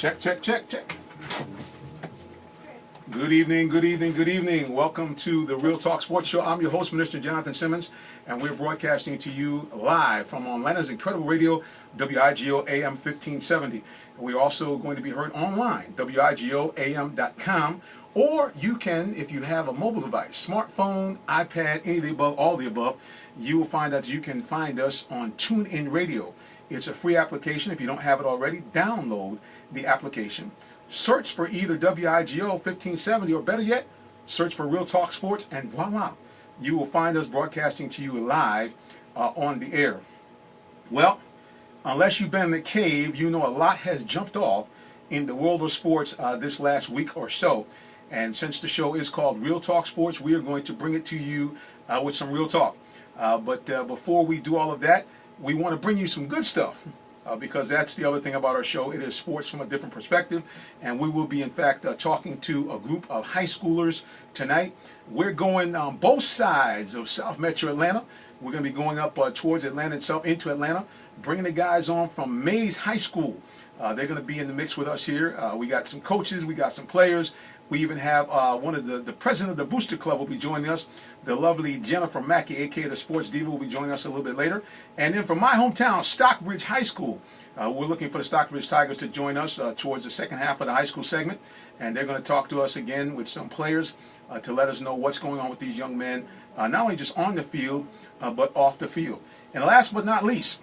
Check, check, check, check. Good evening, good evening, good evening. Welcome to the Real Talk Sports Show. I'm your host, Minister Jonathan Simmons, and we're broadcasting to you live from Atlanta's incredible radio, WIGO AM 1570. We're also going to be heard online, WIGOAM.com, or you can, if you have a mobile device, smartphone, iPad, any of the above, all the above, you will find that you can find us on TuneIn Radio. It's a free application. If you don't have it already, download the application. Search for either WIGO 1570 or better yet, search for Real Talk Sports, and voila, you will find us broadcasting to you live on the air. Well, unless you've been in the cave, you know a lot has jumped off in the world of sports this last week or so. And since the show is called Real Talk Sports, we are going to bring it to you with some real talk. But before we do all of that, we want to bring you some good stuff. Because that's the other thing about our show. It is sports from a different perspective, and we will be, in fact, talking to a group of high schoolers tonight. We're going on both sides of South Metro Atlanta. We're going to be going up towards Atlanta itself, into Atlanta, bringing the guys on from Mays High School. They're going to be in the mix with us here. We got some coaches, we got some players. We even have one of the president of the Booster Club will be joining us. The lovely Jennifer Mackey, a.k.a. the Sports Diva, will be joining us a little bit later. And then from my hometown, Stockbridge High School, we're looking for the Stockbridge Tigers to join us towards the second half of the high school segment. And they're going to talk to us again with some players to let us know what's going on with these young men, not only just on the field, but off the field. And last but not least,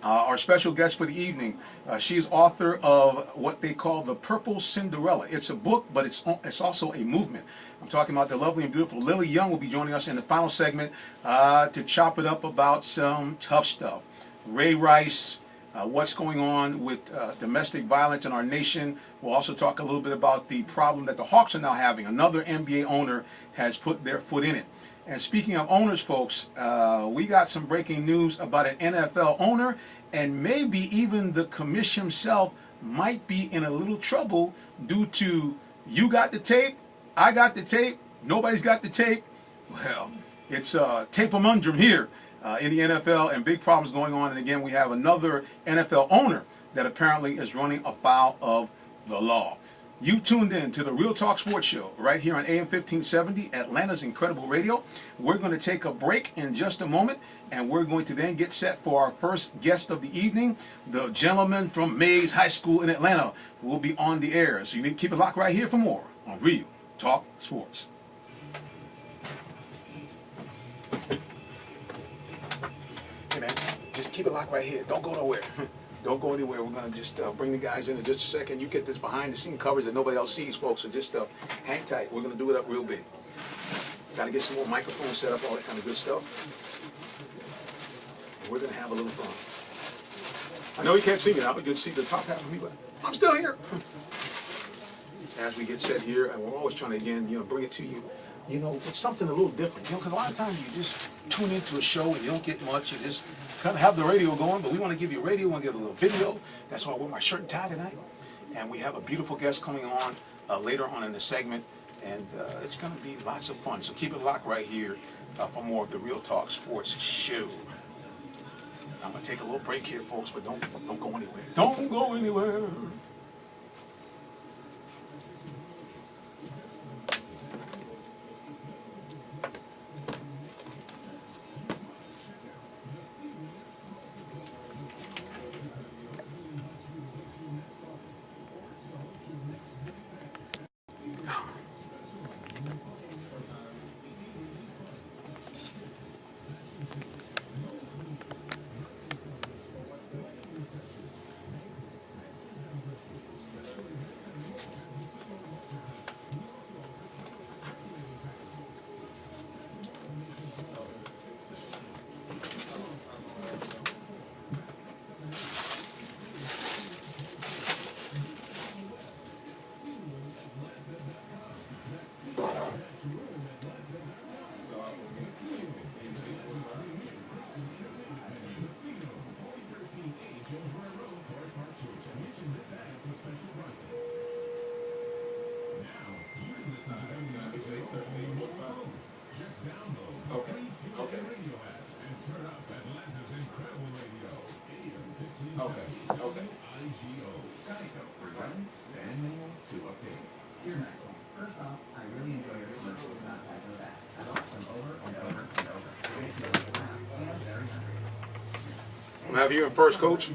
our special guest for the evening, she's author of what they call The Purple Cinderella. It's a book, but it's also a movement. I'm talking about the lovely and beautiful Lillie Young will be joining us in the final segment to chop it up about some tough stuff. Ray Rice, what's going on with domestic violence in our nation. We'll also talk a little bit about the problem that the Hawks are now having. Another NBA owner has put their foot in it. And speaking of owners, folks, we got some breaking news about an NFL owner, and maybe even the commission himself might be in a little trouble due to you got the tape, I got the tape, nobody's got the tape. Well, it's tape-a-mundrum here in the NFL, and big problems going on. And again, we have another NFL owner that apparently is running afoul of the law. You tuned in to the Real Talk Sports Show right here on AM 1570, Atlanta's incredible radio. We're going to take a break in just a moment, and we're going to then get set for our first guest of the evening. The gentleman from Mays High School in Atlanta will be on the air. So you need to keep it locked right here for more on Real Talk Sports. Hey man, just keep it locked right here. Don't go nowhere. Don't go anywhere. We're going to just bring the guys in just a second. You get this behind-the-scene coverage that nobody else sees, folks, so just hang tight. We're going to do it up real big. Got to get some more microphones set up, all that kind of good stuff. And we're going to have a little fun. I know you can't see me now, but you can see the top half of me, but I'm still here. As we get set here, and we're always trying to, again, bring it to you, it's something a little different, because a lot of times you just tune into a show and you don't get much. You just kind of have the radio going, but we want to give you radio, we want to give a little video. That's why I wear my shirt and tie tonight. And we have a beautiful guest coming on later on in the segment, and it's going to be lots of fun. So keep it locked right here for more of the Real Talk Sports Show. I'm going to take a little break here, folks, but don't go anywhere. Don't go anywhere. Okay. I'm gonna have you in first, Coach.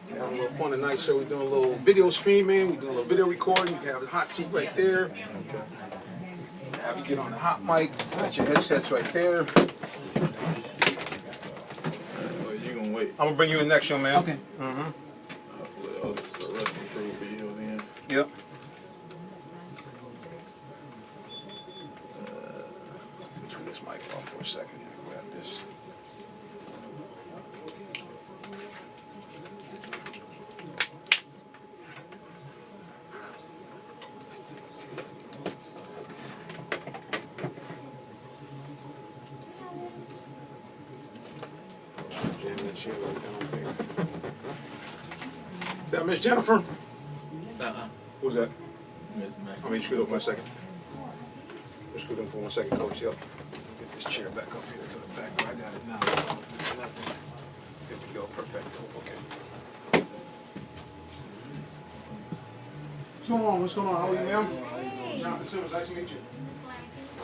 Having a little fun tonight, so we're doing a little video streaming, we're doing a little video recording. You can have a hot seat right there. Okay. Have you get on the hot mic, got your headsets right there. You gonna wait? I'm gonna bring you in next, young man. Okay. Yep. Turn this mic off for a second. Grab this. Is that Miss Jennifer? Who's that? Miss Mac. I mean, scoot up for 1 second. Just scoot up for 1 second, Coach. Yep. Get this chair back up here to the back. I got it now. Nothing. There we go. Perfecto. Okay. What's going on? What's going on? How are you, ma'am? Hey. Jonathan Simmons, nice to meet you. I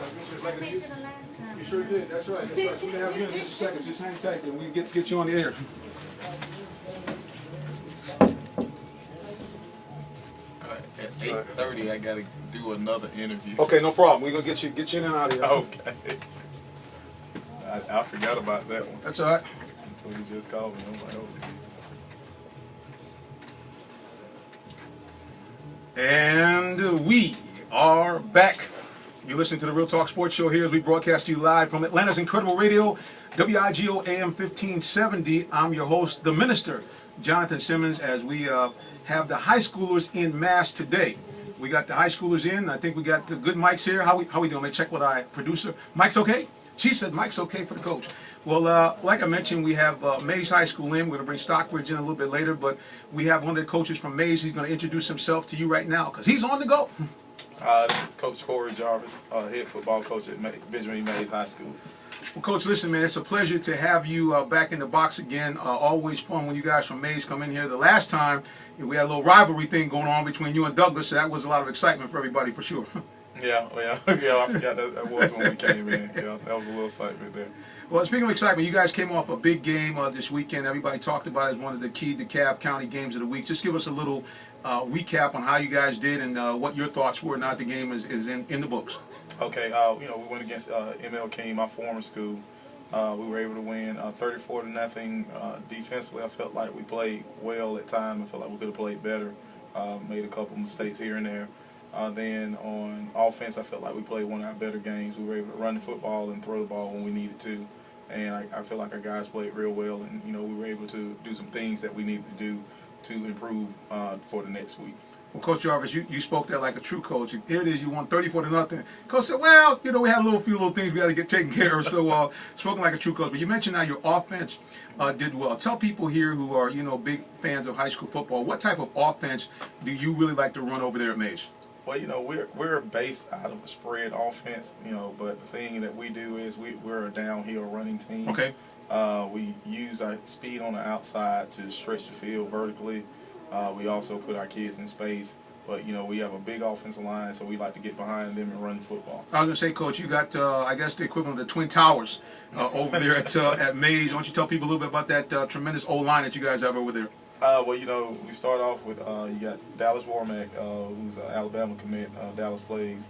met you the last time. You sure did. That's right. That's right. We're gonna have you in just a second. Just hang tight, and we get you on the air. At 8:30, I gotta do another interview. Okay, no problem. We're gonna get you in and out of here. Okay. I forgot about that one That's all right. until you just called me. I'm like, oh. And we are back. You listen to the Real Talk Sports Show here as we broadcast you live from Atlanta's Incredible Radio, WIGO AM 1570. I'm your host, the Minister, Jonathan Simmons, as we have the high schoolers in mass today. We got the high schoolers in. I think we got the good mics here. How we doing? Let me check with our producer. Mike's okay? She said Mike's okay for the coach. Well, like I mentioned, we have Mays High School in. We're going to bring Stockbridge in a little bit later, but we have one of the coaches from Mays. He's going to introduce himself to you right now because he's on the go. This is Coach Corey Jarvis, head football coach at Benjamin Mays High School. Well, Coach, listen, man, it's a pleasure to have you back in the box again. Always fun when you guys from Mays come in here. The last time, we had a little rivalry thing going on between you and Douglas, so that was a lot of excitement for everybody, for sure. Yeah, I forgot that was when we came in. Yeah, that was a little excitement there. Well, speaking of excitement, you guys came off a big game this weekend. Everybody talked about it as one of the key DeKalb County games of the week. Just give us a little recap on how you guys did and what your thoughts were now that the game is in the books. Okay, we went against ML King, my former school. We were able to win 34-0. Defensively, I felt like we played well at times. I felt like we could have played better. Made a couple mistakes here and there. Then on offense, I felt like we played one of our better games. We were able to run the football and throw the ball when we needed to. And I feel like our guys played real well. And, we were able to do some things that we needed to do to improve for the next week. Well, Coach Jarvis, you spoke there like a true coach. Here it is, you won 34-0. Coach said, well, we had a few little things we had to get taken care of. So, spoken like a true coach. But you mentioned now your offense did well. Tell people here who are, big fans of high school football, what type of offense do you really like to run over there at Mays? Well, we're based out of a spread offense, but the thing that we do is we're a downhill running team. Okay. We use our speed on the outside to stretch the field vertically. We also put our kids in space, but we have a big offensive line, so we like to get behind them and run the football. I was going to say, Coach, you got, I guess, the equivalent of the Twin Towers over there at Mays. Why don't you tell people a little bit about that tremendous O-line that you guys have over there? We start off with you got Dallas Warmack, who's an Alabama commit. Dallas plays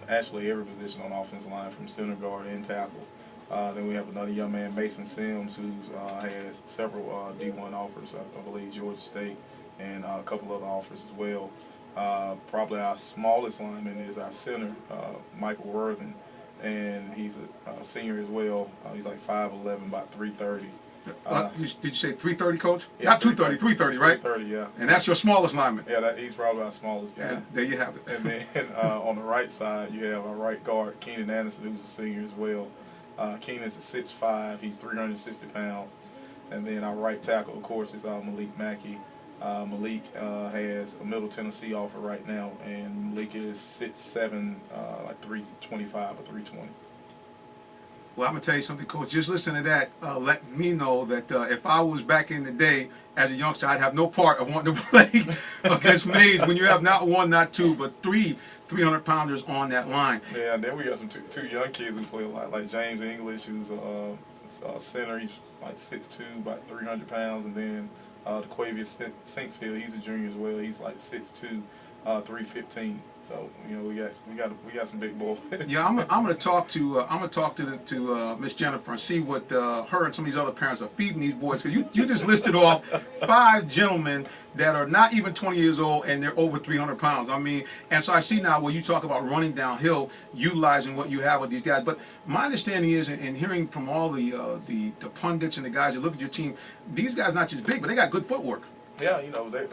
actually every position on the offensive line, from center guard and tackle. Then we have another young man, Mason Sims, who has several D1 offers, I believe Georgia State, and a couple other offers as well. Probably our smallest lineman is our center, Michael Worthen, and he's a senior as well. He's like 5'11", about 330. Did you say 330, Coach? Yeah, Not 230, 330, right? 330, yeah. And that's your smallest lineman. Yeah, he's probably our smallest guy. And there you have it. And then on the right side, you have our right guard, Keenan Anderson, who's a senior as well. Keenan's at 6'5", he's 360 pounds. And then our right tackle, of course, is Malik Mackey. Malik has a Middle Tennessee offer right now, and Malik is 6'7", like 325 or 320. Well, I'm gonna tell you something, Coach. Just listen to that. Let me know that if I was back in the day as a youngster, I'd have no part of wanting to play against Mays when you have not one, not two, but three 300-pounders on that line. Yeah, and then we got some two young kids who play a lot, like James English, who's a center. He's like 6'2", about 300 pounds, and then DeQuavius Sinkfield, he's a junior as well. He's like 6'2", 315. So we got some big boys. Yeah, I'm gonna talk to Miss Jennifer and see what her and some of these other parents are feeding these boys, because you just listed off 5 gentlemen that are not even 20 years old and they're over 300 pounds. I mean, and so I see now where you talk about running downhill, utilizing what you have with these guys. But my understanding is, and hearing from all the pundits and the guys that look at your team, these guys not just big, but they got good footwork. Yeah,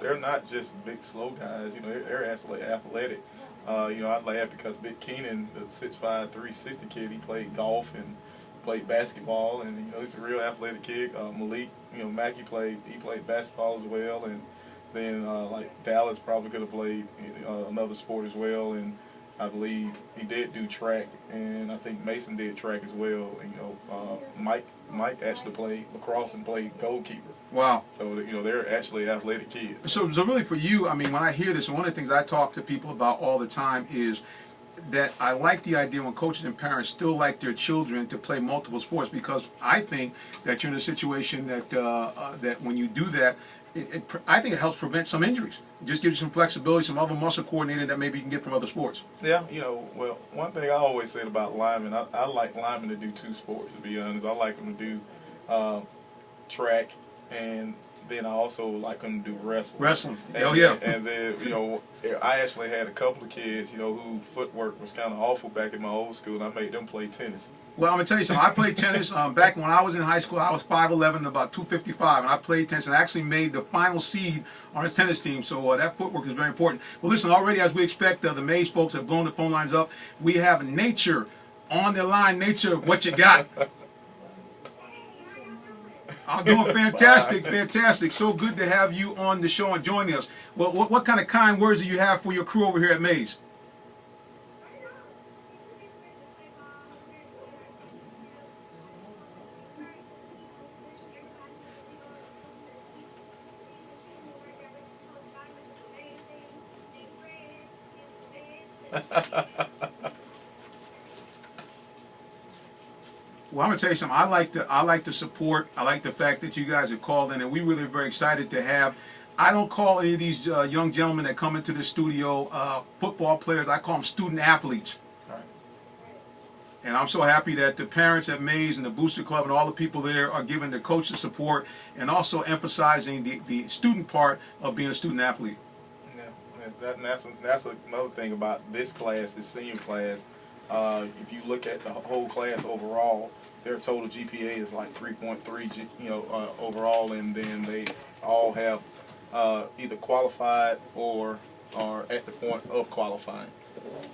they're not just big, slow guys. They're actually athletic. I laugh because Big Keenan, the 6'5", 360 kid, he played golf and played basketball, and he's a real athletic kid. Malik, Mackey played basketball as well, and then like Dallas probably could have played another sport as well, and I believe he did do track, and I think Mason did track as well. And, Mike actually played lacrosse and played goalkeeper. Wow. So they're actually athletic kids. So really for you, I mean, when I hear this, and one of the things I talk to people about all the time is that I like the idea when coaches and parents still like their children to play multiple sports, because I think that you're in a situation that that when you do that, I think it helps prevent some injuries. It just gives you some flexibility, some other muscle coordinating that maybe you can get from other sports. Yeah, well, one thing I always said about linemen, I like linemen to do 2 sports, to be honest. I like them to do track, and then I also like them to do wrestling. Wrestling. And, Yeah. And then, I actually had a couple of kids, who footwork was kind of awful back in my old school, and I made them play tennis. Well, I'm going to tell you something. I played tennis back when I was in high school. I was 5'11", about 255, and I played tennis and I actually made the final seed on his tennis team. So that footwork is very important. Well, listen, already as we expect, the Mays folks have blown the phone lines up. We have Nature on the line. Nature, what you got? I'm doing fantastic, fantastic. So good to have you on the show and joining us. Well, what kind of kind words do you have for your crew over here at Mays? Well, I'm gonna tell you something. I like the support. I like the fact that you guys are called in, and we really are very excited to have. I don't call any of these young gentlemen that come into the studio football players. I call them student athletes. Right. And I'm so happy that the parents at Mays and the Booster Club and all the people there are giving the coaches support and also emphasizing the student part of being a student athlete. Yeah, that's another thing about this class, this senior class. If you look at the whole class overall, their total GPA is like 3.3, overall, and then they all have either qualified or are at the point of qualifying.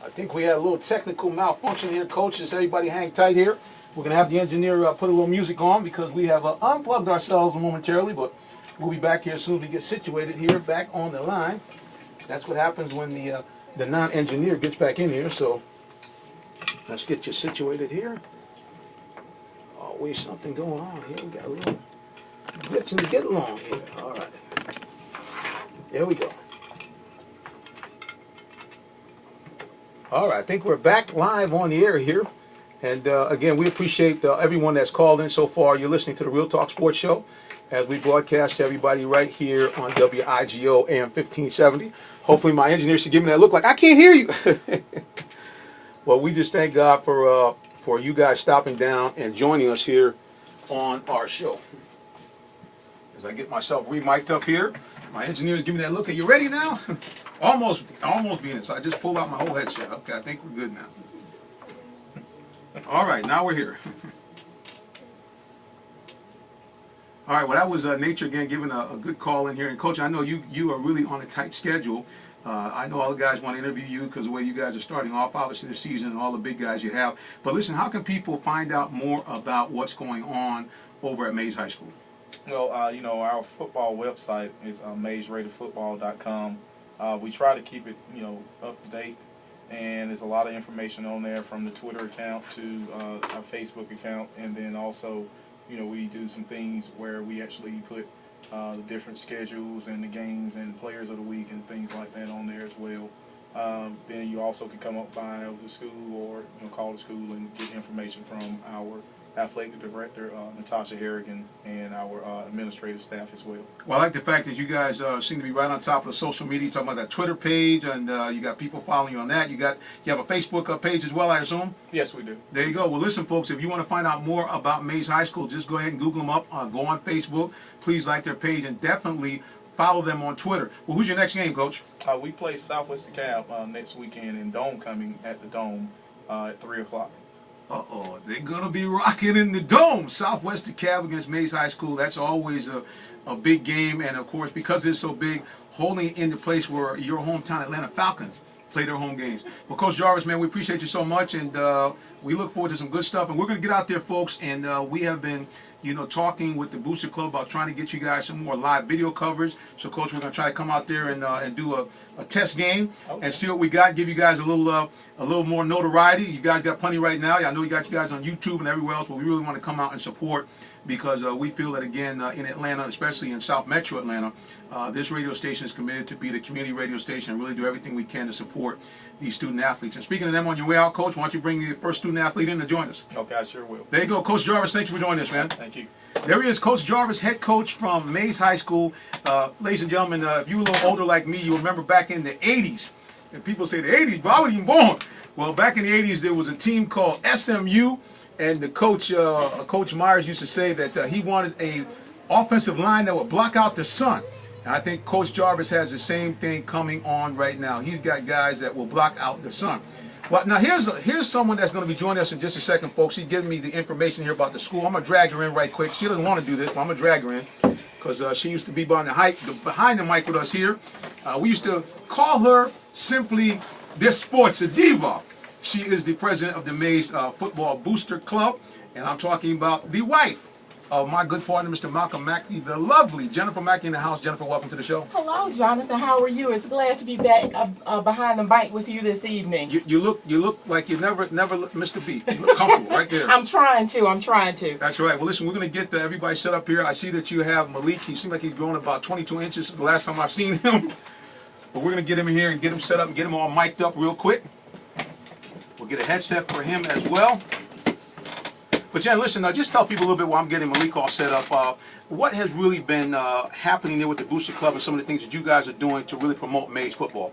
I think we had a little technical malfunction here, coaches. Everybody hang tight here. We're going to have the engineer put a little music on because we have unplugged ourselves momentarily, but we'll be back here as soon as we get situated here, back on the line. That's what happens when the non-engineer gets back in here, so let's get you situated here. Always something going on here. We got a little glitching to get along here. All right. There we go. All right, I think we're back live on the air here. And again, we appreciate everyone that's called in so far. You're listening to the Real Talk Sports Show as we broadcast to everybody right here on WIGO AM 1570. Hopefully my engineer should give me that look like I can't hear you. Well, we just thank God for you guys stopping down and joining us here on our show. As I get myself re-mic'd up here, my engineer is giving me that look. Are you ready now? almost being it. So I just pulled out my whole headset. Okay, I think we're good now. All right, now we're here. All right, well, that was Nature again giving a good call in here. And, Coach, I know you are really on a tight schedule. I know all the guys want to interview you because the way you guys are starting off, obviously, the season and all the big guys you have. But listen, how can people find out more about what's going on over at Mays High School? Well, our football website is maysraterfootball.com. We try to keep it, up to date. and there's a lot of information on there from the Twitter account to our Facebook account, and then also, we do some things where we actually put the different schedules and the games and players of the week and things like that on there as well. Then you also can come up by the school or call the school and get information from our athletic director, Natasha Harrigan, and our administrative staff as well. Well, I like the fact that you guys seem to be right on top of the social media. You're talking about that Twitter page, and you got people following you on that. You have a Facebook page as well, I assume? Yes, we do. There you go. Well, listen, folks, if you want to find out more about Mays High School, just go ahead and Google them up. Go on Facebook. Please like their page, and definitely follow them on Twitter. Well, who's your next game, Coach? We play Southwest DeKalb next weekend in Dome coming at the Dome at 3 o'clock. Uh-oh, they're going to be rocking in the Dome. Southwest DeKalb against Mays High School. That's always a big game. And, of course, because it's so big, holding it in the place where your hometown Atlanta Falcons play their home games. Well, Coach Jarvis, man, we appreciate you so much. And we look forward to some good stuff. And we're going to get out there, folks. And we have been, talking with the Booster Club about trying to get you guys some more live video coverage. So, Coach, we're going to try to come out there and do a test game and see what we got. Give you guys a little more notoriety. You guys got plenty right now. I know you got you guys on YouTube and everywhere else, but we really want to come out and support because we feel that, again, in Atlanta, especially in South Metro Atlanta, this radio station is committed to be the community radio station and really do everything we can to support these student athletes. And speaking of them, on your way out, Coach, why don't you bring the first student athlete in to join us? Okay, I sure will. There you go. Coach Jarvis, thanks for joining us, man. Thank you. There he is, Coach Jarvis, head coach from Mays High School. Ladies and gentlemen, if you're a little older like me, you remember back in the 80s. And people say the 80s, but I wasn't even born. Well, back in the 80s, there was a team called SMU, and the coach, Coach Myers, used to say that he wanted a offensive line that would block out the sun. And I think Coach Jarvis has the same thing coming on right now. He's got guys that will block out the sun. Well, now here's someone that's going to be joining us in just a second, folks. She's giving me the information here about the school. I'm going to drag her in right quick. She doesn't want to do this, but I'm going to drag her in because she used to be behind the mic with us here. We used to call her simply this sports diva. She is the president of the Mays Football Booster Club, and I'm talking about the wife of my good partner, Mr. Malcolm Mackey, the lovely Jennifer Mackey in the house. Jennifer, welcome to the show. Hello, Jonathan. How are you? It's glad to be back behind the mic with you this evening. You look like you never missed a beat. You look comfortable right there. I'm trying to. That's right. Well, listen, we're going to get everybody set up here. I see that you have Malik. He seems like he's grown about 22 inches since the last time I've seen him. But we're going to get him in here and get him set up and get him all mic'd up real quick. We'll get a headset for him as well. But Jen, listen, just tell people a little bit while I'm getting Malik all set up. What has really been happening there with the Booster Club and some of the things that you guys are doing to really promote Mays football?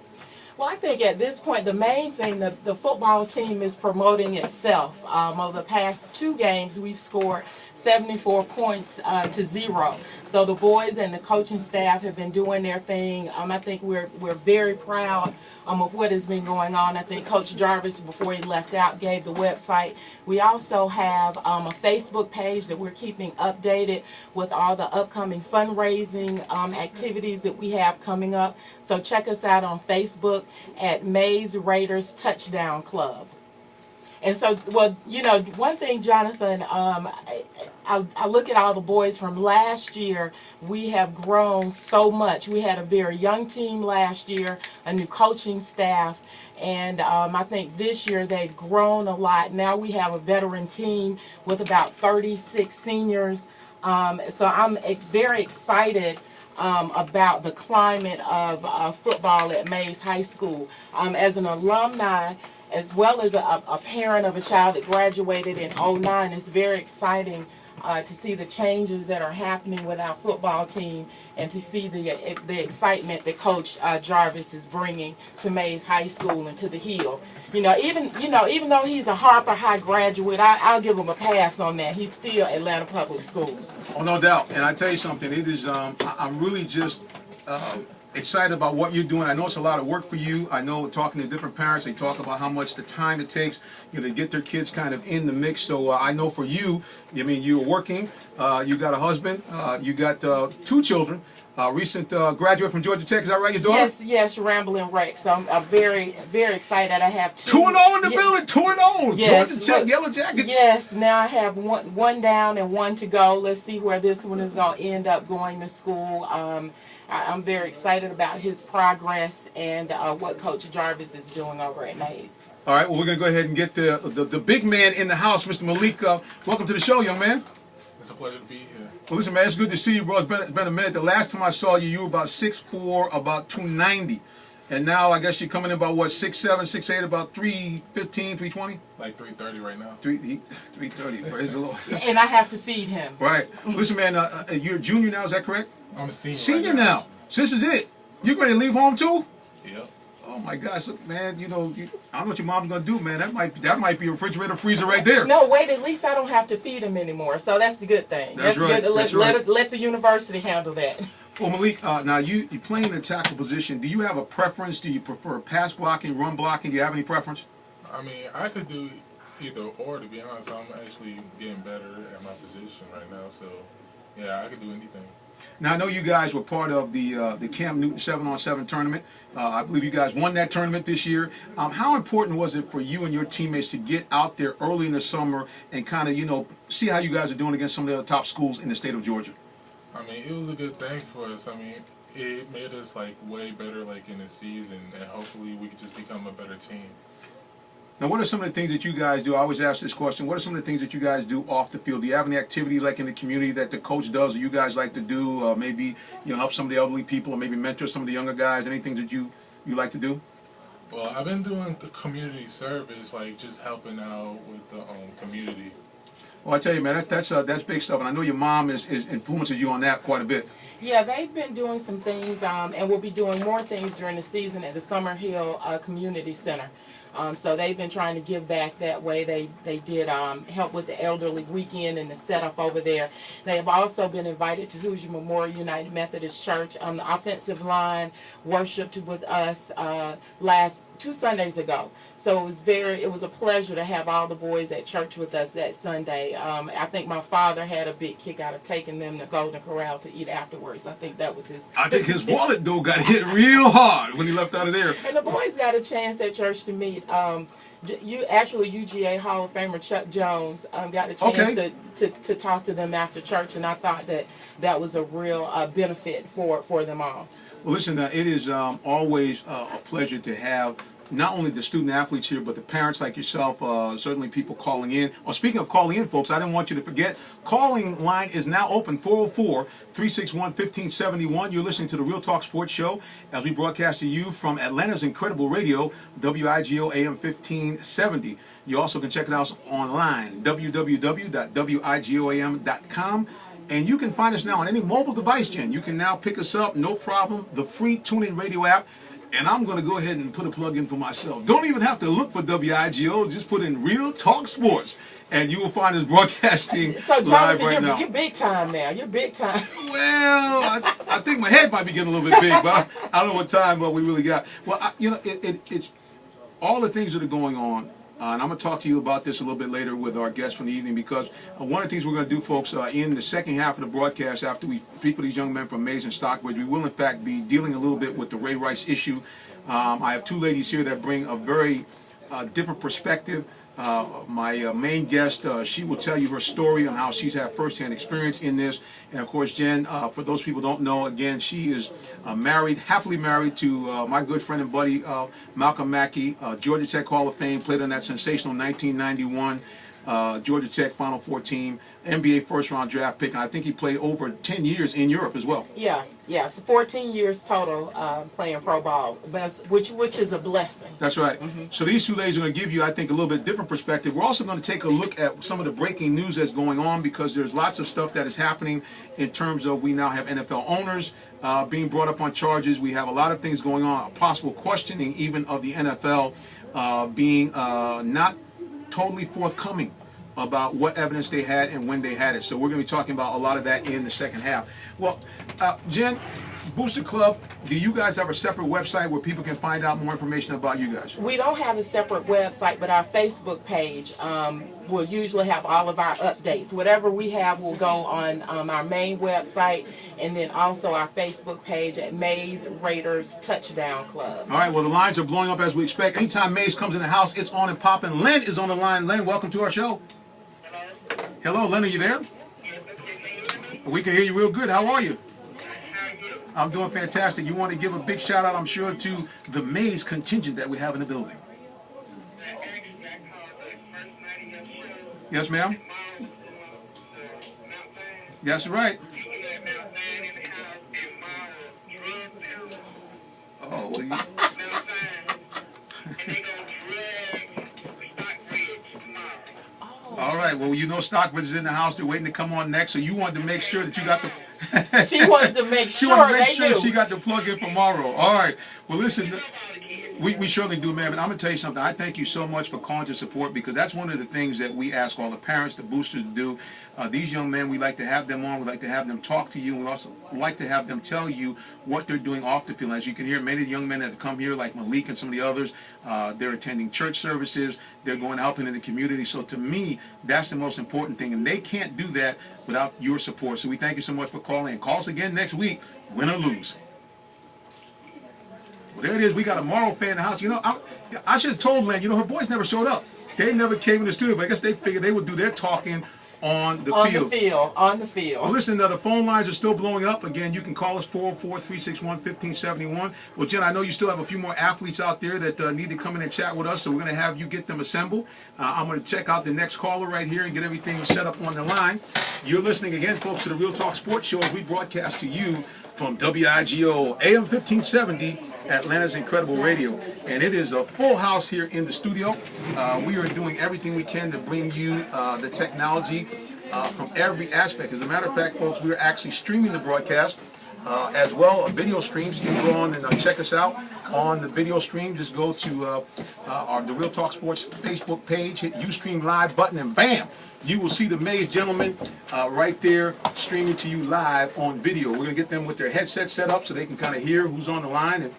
Well, I think at this point, the main thing, the football team is promoting itself. Over the past 2 games, we've scored 74 points to 0. So the boys and the coaching staff have been doing their thing. I think we're very proud of what has been going on. I think Coach Jarvis, before he left out, gave the website. We also have a Facebook page that we're keeping updated with all the upcoming fundraising activities that we have coming up. So check us out on Facebook at Mays Raiders Touchdown Club. And so, well, one thing, Jonathan, I look at all the boys from last year. We have grown so much. We had a very young team last year, a new coaching staff, and I think this year they've grown a lot. Now we have a veteran team with about 36 seniors. So I'm very excited about the climate of football at Mays High School. As an alumni, as well as a parent of a child that graduated in '09, it's very exciting to see the changes that are happening with our football team and to see the excitement that Coach Jarvis is bringing to Mays High School and to the Hill. Even though he's a Harper High graduate, I'll give him a pass on that. He's still Atlanta Public Schools. Oh, no doubt. And I tell you something, it is. I'm really just excited about what you're doing. I know it's a lot of work for you. I know talking to different parents, they talk about how much the time it takes, to get their kids kind of in the mix. So I know for you, you're working, you got a husband, you got 2 children, recent graduate from Georgia Tech. Is that right, your daughter? Yes, Rambling Rex. So I'm very, very excited. I have 2. 2-0 in the building, 2-0. Yes, Georgia Tech, Yellow Jackets. Yes, now I have one down and 1 to go. Let's see where this one is going to end up going to school. I'm very excited about his progress and what Coach Jarvis is doing over at Mays. All right, well, we're going to go ahead and get the big man in the house, Mr. Malik. Welcome to the show, young man. It's a pleasure to be here. Well, listen, man, it's good to see you, bro. It's been a minute. The last time I saw you, you were about 6'4", about 290. And now I guess you're coming in about, what, 6'7", 6'8", about 315, 320? Like 330 right now. 330, praise the Lord. And I have to feed him. Right. Listen, man, you're a junior now, is that correct? I'm a senior. Senior right now. So this is it. You ready to leave home, too? Yep. Oh my gosh, look, man! I don't know what your mom's gonna do, man. That might be a refrigerator freezer right there. No, wait. At least I don't have to feed him anymore, so that's the good thing. That's right. Good. That's right. Let the university handle that. Well, Malik, now you play in a tackle position. Do you have a preference? Do you prefer pass blocking, run blocking? Do you have any preference? I mean, I could do either or. To be honest, I'm actually getting better at my position right now. So, yeah, I could do anything. Now I know you guys were part of the Cam Newton 7-on-7 tournament. I believe you guys won that tournament this year. How important was it for you and your teammates to get out there early in the summer and kind of see how you guys are doing against some of the other top schools in the state of Georgia? I mean, it was a good thing for us. I mean, it made us like way better like in the season, and hopefully we could just become a better team. Now, what are some of the things that you guys do? I always ask this question. What are some of the things that you guys do off the field? Do you have any activity like in the community that the coach does or you guys like to do? Maybe help some of the elderly people or maybe mentor some of the younger guys? Anything that you like to do? Well, I've been doing the community service, like just helping out with the community. Well, I tell you, man, that's big stuff. And I know your mom is influences you on that quite a bit. Yeah, they've been doing some things, and we'll be doing more things during the season at the Summer Hill Community Center. So they've been trying to give back that way. They did help with the elderly weekend and the setup over there. They have also been invited to Hoosier Memorial United Methodist Church. The offensive line worshipped with us last 2 Sundays ago. So it was a pleasure to have all the boys at church with us that Sunday. I think my father had a big kick out of taking them to Golden Corral to eat afterwards. I think that was his. I think his wallet though got hit real hard when he left out of there. And the boys got a chance at church to meet. UGA Hall of Famer Chuck Jones got a chance to talk to them after church, and I thought that was a real benefit for them all. Well, listen, it is always a pleasure to have not only the student athletes here, but the parents like yourself, certainly people calling in. Oh, speaking of calling in, folks, I didn't want you to forget, calling line is now open, 404-361-1571. You're listening to the Real Talk Sports Show as we broadcast to you from Atlanta's incredible radio, WIGO AM 1570. You also can check it out online, www.wigoam.com. And you can find us now on any mobile device, Jen. You can now pick us up, no problem, the free TuneIn radio app. And I'm going to go ahead and put a plug in for myself. Don't even have to look for WIGO. Just put in Real Talk Sports, and you will find us broadcasting live right now. You're big time now. You're big time. Well, I think my head might be getting a little bit big, but I don't know what time we really got. Well, it's all the things that are going on. And I'm going to talk to you about this a little bit later with our guest from the evening, because one of the things we're going to do, folks, in the second half of the broadcast, after we speak with these young men from Mays and Stockbridge, we will, in fact, be dealing a little bit with the Ray Rice issue. I have 2 ladies here that bring a very different perspective. My main guest, she will tell you her story on how she's had firsthand experience in this. And of course, Jen, for those people who don't know, again, she is happily married to my good friend and buddy, Malcolm Mackey, Georgia Tech Hall of Fame, played on that sensational 1991 Georgia Tech Final Four team, NBA first-round draft pick, and I think he played over 10 years in Europe as well. Yeah, so 14 years total playing pro ball, which is a blessing. That's right. Mm-hmm. So these 2 ladies are going to give you, I think, a little bit different perspective. We're also going to take a look at some of the breaking news that's going on, because there's lots of stuff that is happening in terms of we now have NFL owners being brought up on charges. We have a lot of things going on, possible questioning even of the NFL being not totally forthcoming about what evidence they had and when they had it. So we're going to be talking about a lot of that in the second half. Well, Jen, Booster Club, do you guys have a separate website where people can find out more information about you guys? We don't have a separate website, but our Facebook page will usually have all of our updates. Whatever we have will go on our main website, and then also our Facebook page at Mays Raiders Touchdown Club. All right, well, the lines are blowing up as we expect. Anytime Mays comes in the house, it's on and popping. Len is on the line. Len, welcome to our show. Hello, Len, are you there? We can hear you real good. How are you? I'm doing fantastic. You want to give a big shout out, I'm sure, to the Mays contingent that we have in the building. Yes, ma'am. That's right. Oh, well, you... All right. Well, you know Stockbridge is in the house. They're waiting to come on next. So you wanted to make sure that you got the... She wanted to make sure they knew. She got the plug in for tomorrow. All right. Well, listen, we surely do, man. But I'm going to tell you something. I thank you so much for calling to support, because that's one of the things that we ask all the parents, the boosters to do. These young men, we like to have them on. We like to have them talk to you. We also like to have them tell you what they're doing off the field. As you can hear, many of the young men that have come here, like Malik and some of the others, they're attending church services. They're going helping in the community. So to me, that's the most important thing. And they can't do that without your support. So we thank you so much for calling. And call us again next week, win or lose. Well, there it is. We got a Morrow fan in the house. You know, I should have told Len, you know, her boys never showed up. They never came in the studio, but I guess they figured they would do their talking on the field. On the field. Well, listen, the phone lines are still blowing up. Again, you can call us 404-361-1571. Well, Jen, I know you still have a few more athletes out there that need to come in and chat with us, so we're going to have you get them assembled. I'm going to check out the next caller right here and get everything set up on the line. You're listening again, folks, to the Real Talk Sports Show as we broadcast to you from WIGO AM 1570, Atlanta's Incredible Radio. And it is a full house here in the studio. We are doing everything we can to bring you the technology from every aspect. As a matter of fact, folks, we're actually streaming the broadcast as well, video streams. You can go on and check us out on the video stream. Just go to the Real Talk Sports Facebook page, hit Ustream Live button, and bam! You will see the Mays gentlemen right there streaming to you live on video. We're going to get them with their headsets set up so they can kind of hear who's on the line and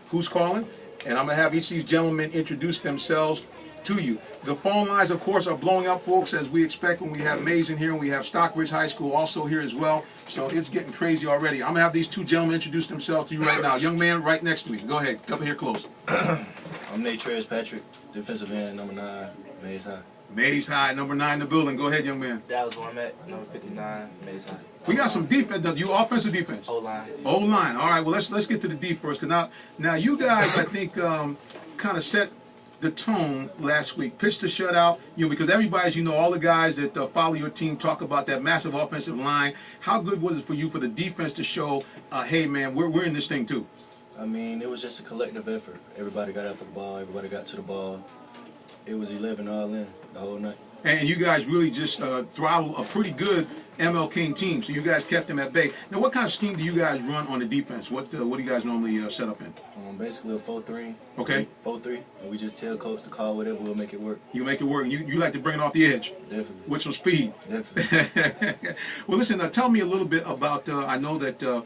who's calling. And I'm going to have each of these gentlemen introduce themselves to you. The phone lines, of course, are blowing up, folks, as we expect when we have Mays in here, and we have Stockbridge High School also here as well. So it's getting crazy already. I'm going to have these two gentlemen introduce themselves to you right now. Young man right next to me. Go ahead. Come here close. I'm Nate Patrick, defensive end, number 9, Mays High. Mays High, number 9 in the building. Go ahead, young man. Dallas Warmack, number 59, Mays High. We got some defense. You offense or defense? O-line. O-line. All right. Well, let's get to the D first. Cause now you guys, I think, kind of set the tone last week. Pitched the shutout. Because everybody, as you know, all the guys that follow your team talk about that massive offensive line. How good was it for you for the defense to show, hey man, we're in this thing too? I mean, it was just a collective effort. Everybody got after the ball. Everybody got to the ball. It was 11 all in the whole night. And you guys really just throttled a pretty good ML King team. So you guys kept them at bay. Now, what kind of scheme do you guys run on the defense? What do you guys normally set up in? Basically a 4-3. Okay. 4-3. And we just tell coach to call whatever, we'll make it work. You make it work. You like to bring it off the edge. Definitely. With some speed. Definitely. Well, listen, tell me a little bit about, I know that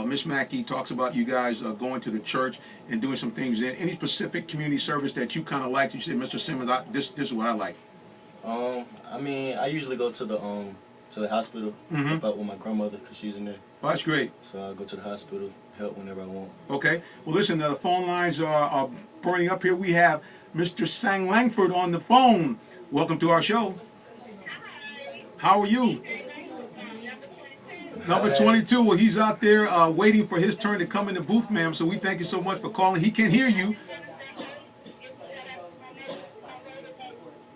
Miss Mackey talks about you guys going to the church and doing some things there. Any specific community service that you kind of like? You say, Mr. Simmons, this is what I like. I mean, I usually go to the hospital, help out with my grandmother because she's in there. Oh, that's great. So I go to the hospital, help whenever I want. Okay. Well, listen, the phone lines are burning up here. We have Mr. Sang Langford on the phone. Welcome to our show. How are you? Number 22. Well, he's out there waiting for his turn to come in the booth, ma'am. So we thank you so much for calling. He can hear you.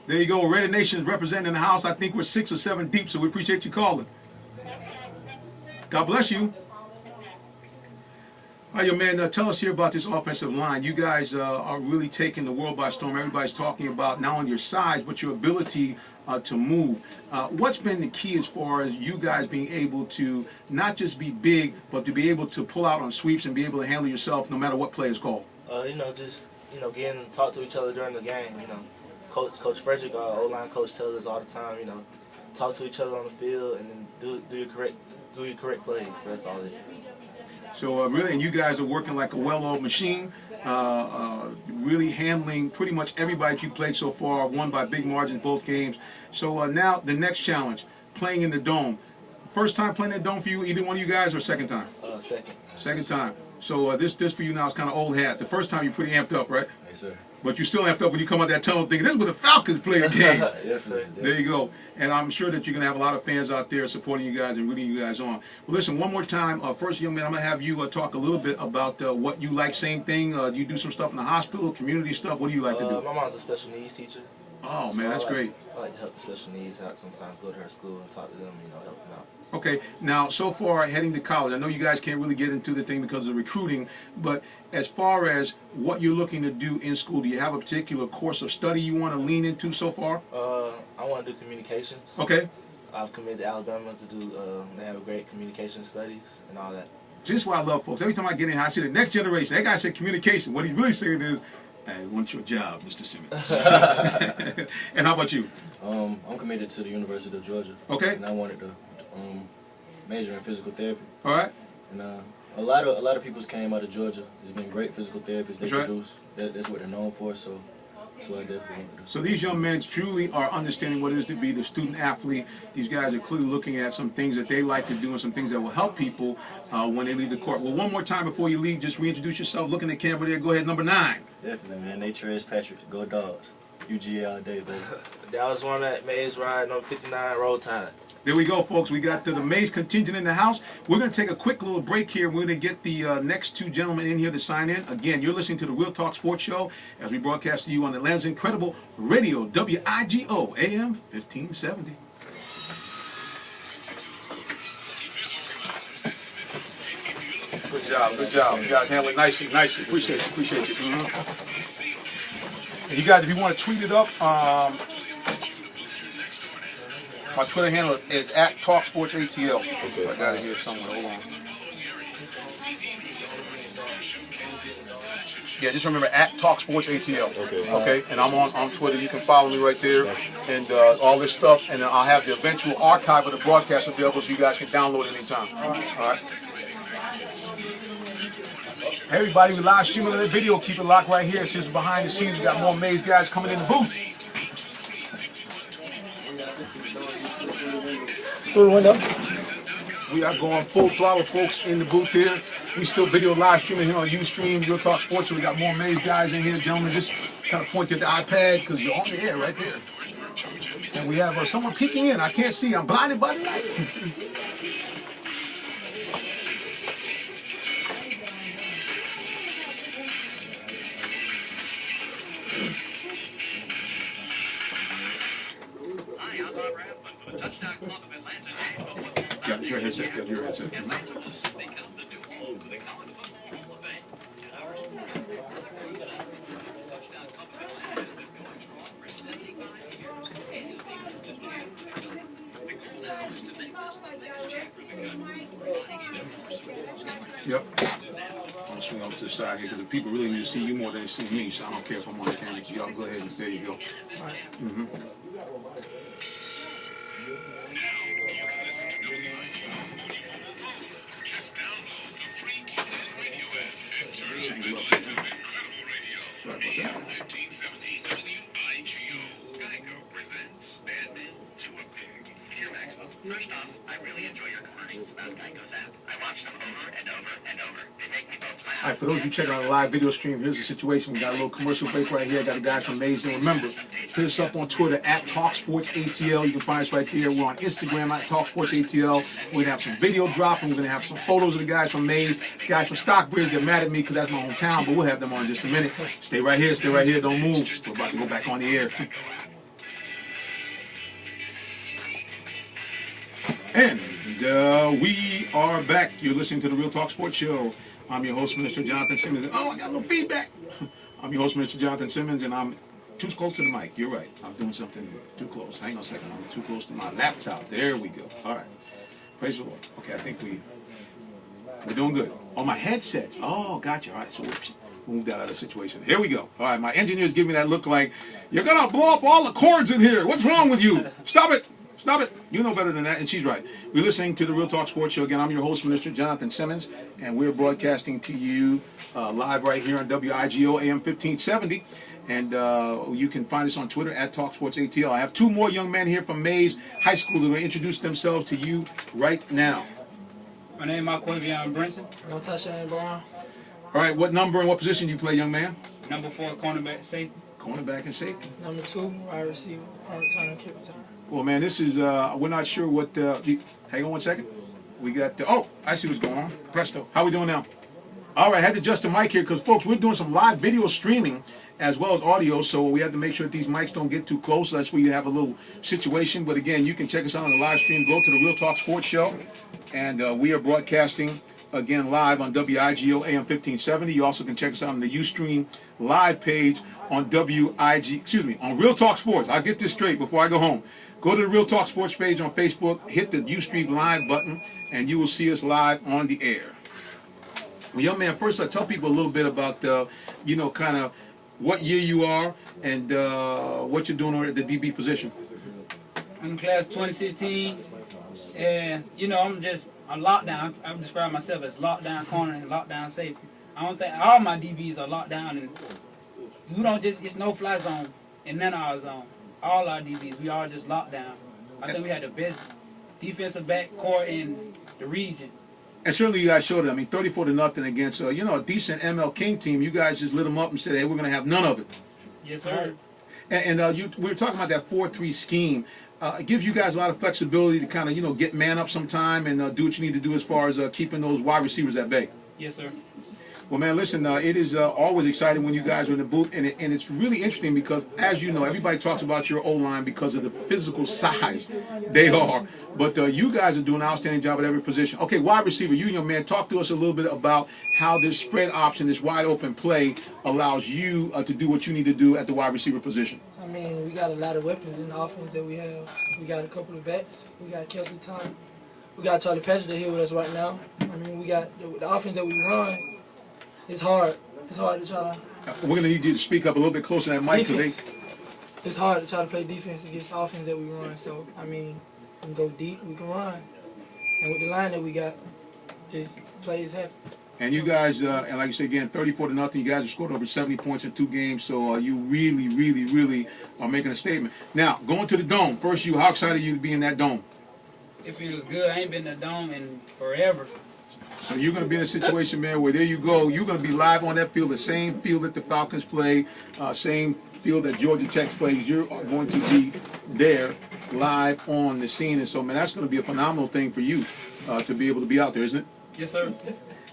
There you go. Raider Nation is representing the house. I think we're 6 or 7 deep, so we appreciate you calling. God bless you. All right, yo, man, tell us here about this offensive line. You guys are really taking the world by storm. Everybody's talking about not only your size, but your ability to move. What's been the key as far as you guys being able to not just be big, but to be able to pull out on sweeps and be able to handle yourself no matter what play is called? Just getting to talk to each other during the game. Coach Frederick, our O-line coach, tells us all the time, talk to each other on the field and then do your correct plays. That's all it is. So really, and you guys are working like a well-oiled machine, really handling pretty much everybody you played so far, won by big margins both games. So now the next challenge, playing in the Dome. First time playing in the Dome for you, either one of you guys, or second time? Second. Second time. So this for you now is kind of old hat. The first time you're pretty amped up, right? Yes, sir. But you still have to, when you come out that tunnel, thinking, this is where the Falcons play a game. Yes, sir. There you go. And I'm sure that you're going to have a lot of fans out there supporting you guys and rooting you guys on. Well, listen, one more time. First, young man, I'm going to have you talk a little bit about what you like. Same thing. You do some stuff in the hospital, community stuff. What do you like to do? My mom's a special needs teacher. Oh, man, that's great. I like to help the special needs out. Sometimes go to her school and talk to them, help them out. Okay, now so far heading to college, I know you guys can't really get into the thing because of recruiting, but as far as what you're looking to do in school, do you have a particular course of study you want to lean into so far? I want to do communications. Okay. I've committed to Alabama to do, they have a great communication studies and all that. Just what I love, folks. Every time I get in here, I see the next generation. That guy said communication. What he's really saying is, I want your job, Mr. Simmons. And how about you? I'm committed to the University of Georgia. Okay. And I wanted to major in physical therapy. All right. And a lot of people came out of Georgia. There's been great physical therapists. They That's right. produce. That's what they're known for. So that's what I definitely want to do. So these young men truly are understanding what it is to be the student athlete. These guys are clearly looking at some things that they like to do and some things that will help people when they leave the court. Well, one more time before you leave, just reintroduce yourself. Look in the camera there. Go ahead, number 9. Definitely, man. Nate Patrick. Go Dogs. UGA all day, baby. Dallas Womack, Mays Ride, number 59, Roll Tide. There we go, folks. We got the Mays contingent in the house. We're going to take a quick little break here. We're going to get the next 2 gentlemen in here to sign in. Again, you're listening to the Real Talk Sports Show as we broadcast to you on Atlanta's incredible radio, WIGO AM 1570. Good job, good job. You guys handle it nicely. Appreciate it. And you guys, if you want to tweet it up, my Twitter handle is @TalkSportsATL. Okay. I got it here somewhere. Hold on. Yeah, just remember @TalkSportsATL. Okay. And I'm on Twitter. You can follow me right there, and all this stuff. And I'll have the eventual archive of the broadcast available so you guys can download it anytime. All right. Hey, everybody, we live streaming the video. Keep it locked right here. It's just behind the scenes. We got more Mays guys coming in the booth. Through the window. We are going full throttle, folks, in the booth here. We still video live streaming here on Ustream, Real Talk Sports. So we got more Mays guys in here, gentlemen. Just kind of point to the iPad because you're on the air right there. And we have someone peeking in. I can't see. I'm blinded by the light. Got your headset. Yep. I'll swing over to the side here because the people really need to see you more than they see me, so I don't care if I'm on the camera. Y'all go ahead and there you go. Mm-hmm. First off, I really enjoy your commercials about Geico's app. I watch them over and over and over. They make me both laugh. All right, for those of you checking out the live video stream, here's the situation. We got a little commercial break right here. Got a guy from Mays. And remember, hit us up on Twitter @TalkSportsATL. You can find us right there. We're on Instagram @TalkSportsATL. We're going to have some video dropping. We're going to have some photos of the guys from Mays. The guys from Stockbridge, they're mad at me because that's my hometown, but we'll have them on in just a minute. Stay right here. Don't move. We're about to go back on the air. And we are back. You're listening to the Real Talk Sports Show. I'm your host, Minister Jonathan Simmons. Oh, I got a little feedback. I'm your host, Minister Jonathan Simmons, and I'm too close to the mic. You're right. I'm doing something too close. Hang on a second. I'm too close to my laptop. There we go. All right. Praise the Lord. Okay, I think we're doing good. Oh, my headsets. Oh, gotcha. All right, so we'll move that out of the situation. Here we go. All right, my engineers give me that look like, you're going to blow up all the cords in here. What's wrong with you? Stop it. Stop it. You know better than that, and she's right. We're listening to the Real Talk Sports Show. Again, I'm your host, Minister Jonathan Simmons, and we're broadcasting to you live right here on WIGO AM 1570. And you can find us on Twitter @TalkSportsATL. I have 2 more young men here from Mays High School who are going to introduce themselves to you right now. My name is Marquavion Brinson. No touchdown, Brown. All right, what number and what position do you play, young man? Number 4, cornerback, safety. Cornerback and safety. Number 2, wide receiver, punt return, kick return. Well, man, this is, we're not sure what, hang on one second. We got, oh, I see what's going on. Presto. How we doing now? All right, I had to adjust the mic here because, folks, we're doing some live video streaming as well as audio, so we have to make sure that these mics don't get too close. That's where you have a little situation. But, again, you can check us out on the live stream. Go to the Real Talk Sports Show, and we are broadcasting, again, live on WIGO AM 1570. You also can check us out on the Ustream live page on on Real Talk Sports. I'll get this straight before I go home. Go to the Real Talk Sports page on Facebook, hit the Ustream live button, and you will see us live on the air. Well, young man, first tell people a little bit about, kind of what year you are and what you're doing at the DB position. I'm class 2016, and I'm lockdown. I describe myself as lockdown corner and lockdown safety. I don't think all my DBs are locked down, and it's no fly zone in none of our zone. All our DBs, we all just locked down. I think we had the best defensive back core in the region. And certainly you guys showed it. I mean, 34-0 against, a decent ML King team. You guys just lit them up and said, hey, we're going to have none of it. Yes, sir. And we were talking about that 4-3 scheme. It gives you guys a lot of flexibility to kind of, get man up sometime and do what you need to do as far as keeping those wide receivers at bay. Yes, sir. Well, man, listen, it is always exciting when you guys are in the booth, and it's really interesting because, as you know, everybody talks about your O-line because of the physical size they are, but you guys are doing an outstanding job at every position. Okay, wide receiver, young man, talk to us a little bit about how this spread option, this wide open play, allows you to do what you need to do at the wide receiver position. I mean, we got a lot of weapons in the offense that we have. We got a couple of backs. We got Kelsey Thomas. We got Charlie Patrick here with us right now. I mean, we got the offense that we run. It's hard. It's hard to try to. We're going to need you to speak up a little bit closer to that mic. It's hard to try to play defense against the offense that we run. So, I mean, we can go deep, we can run. And with the line that we got, just plays happen. And you guys, and like you said again, 34-0, you guys have scored over 70 points in 2 games. So you really, really, really are making a statement. Now, going to the Dome. First, how excited are you to be in that Dome? It feels good. I ain't been in the Dome in forever. So you're going to be in a situation, man, where there you go. You're going to be live on that field, the same field that the Falcons play, same field that Georgia Tech plays. You're going to be there live on the scene. And so, man, that's going to be a phenomenal thing for you to be able to be out there, isn't it? Yes, sir.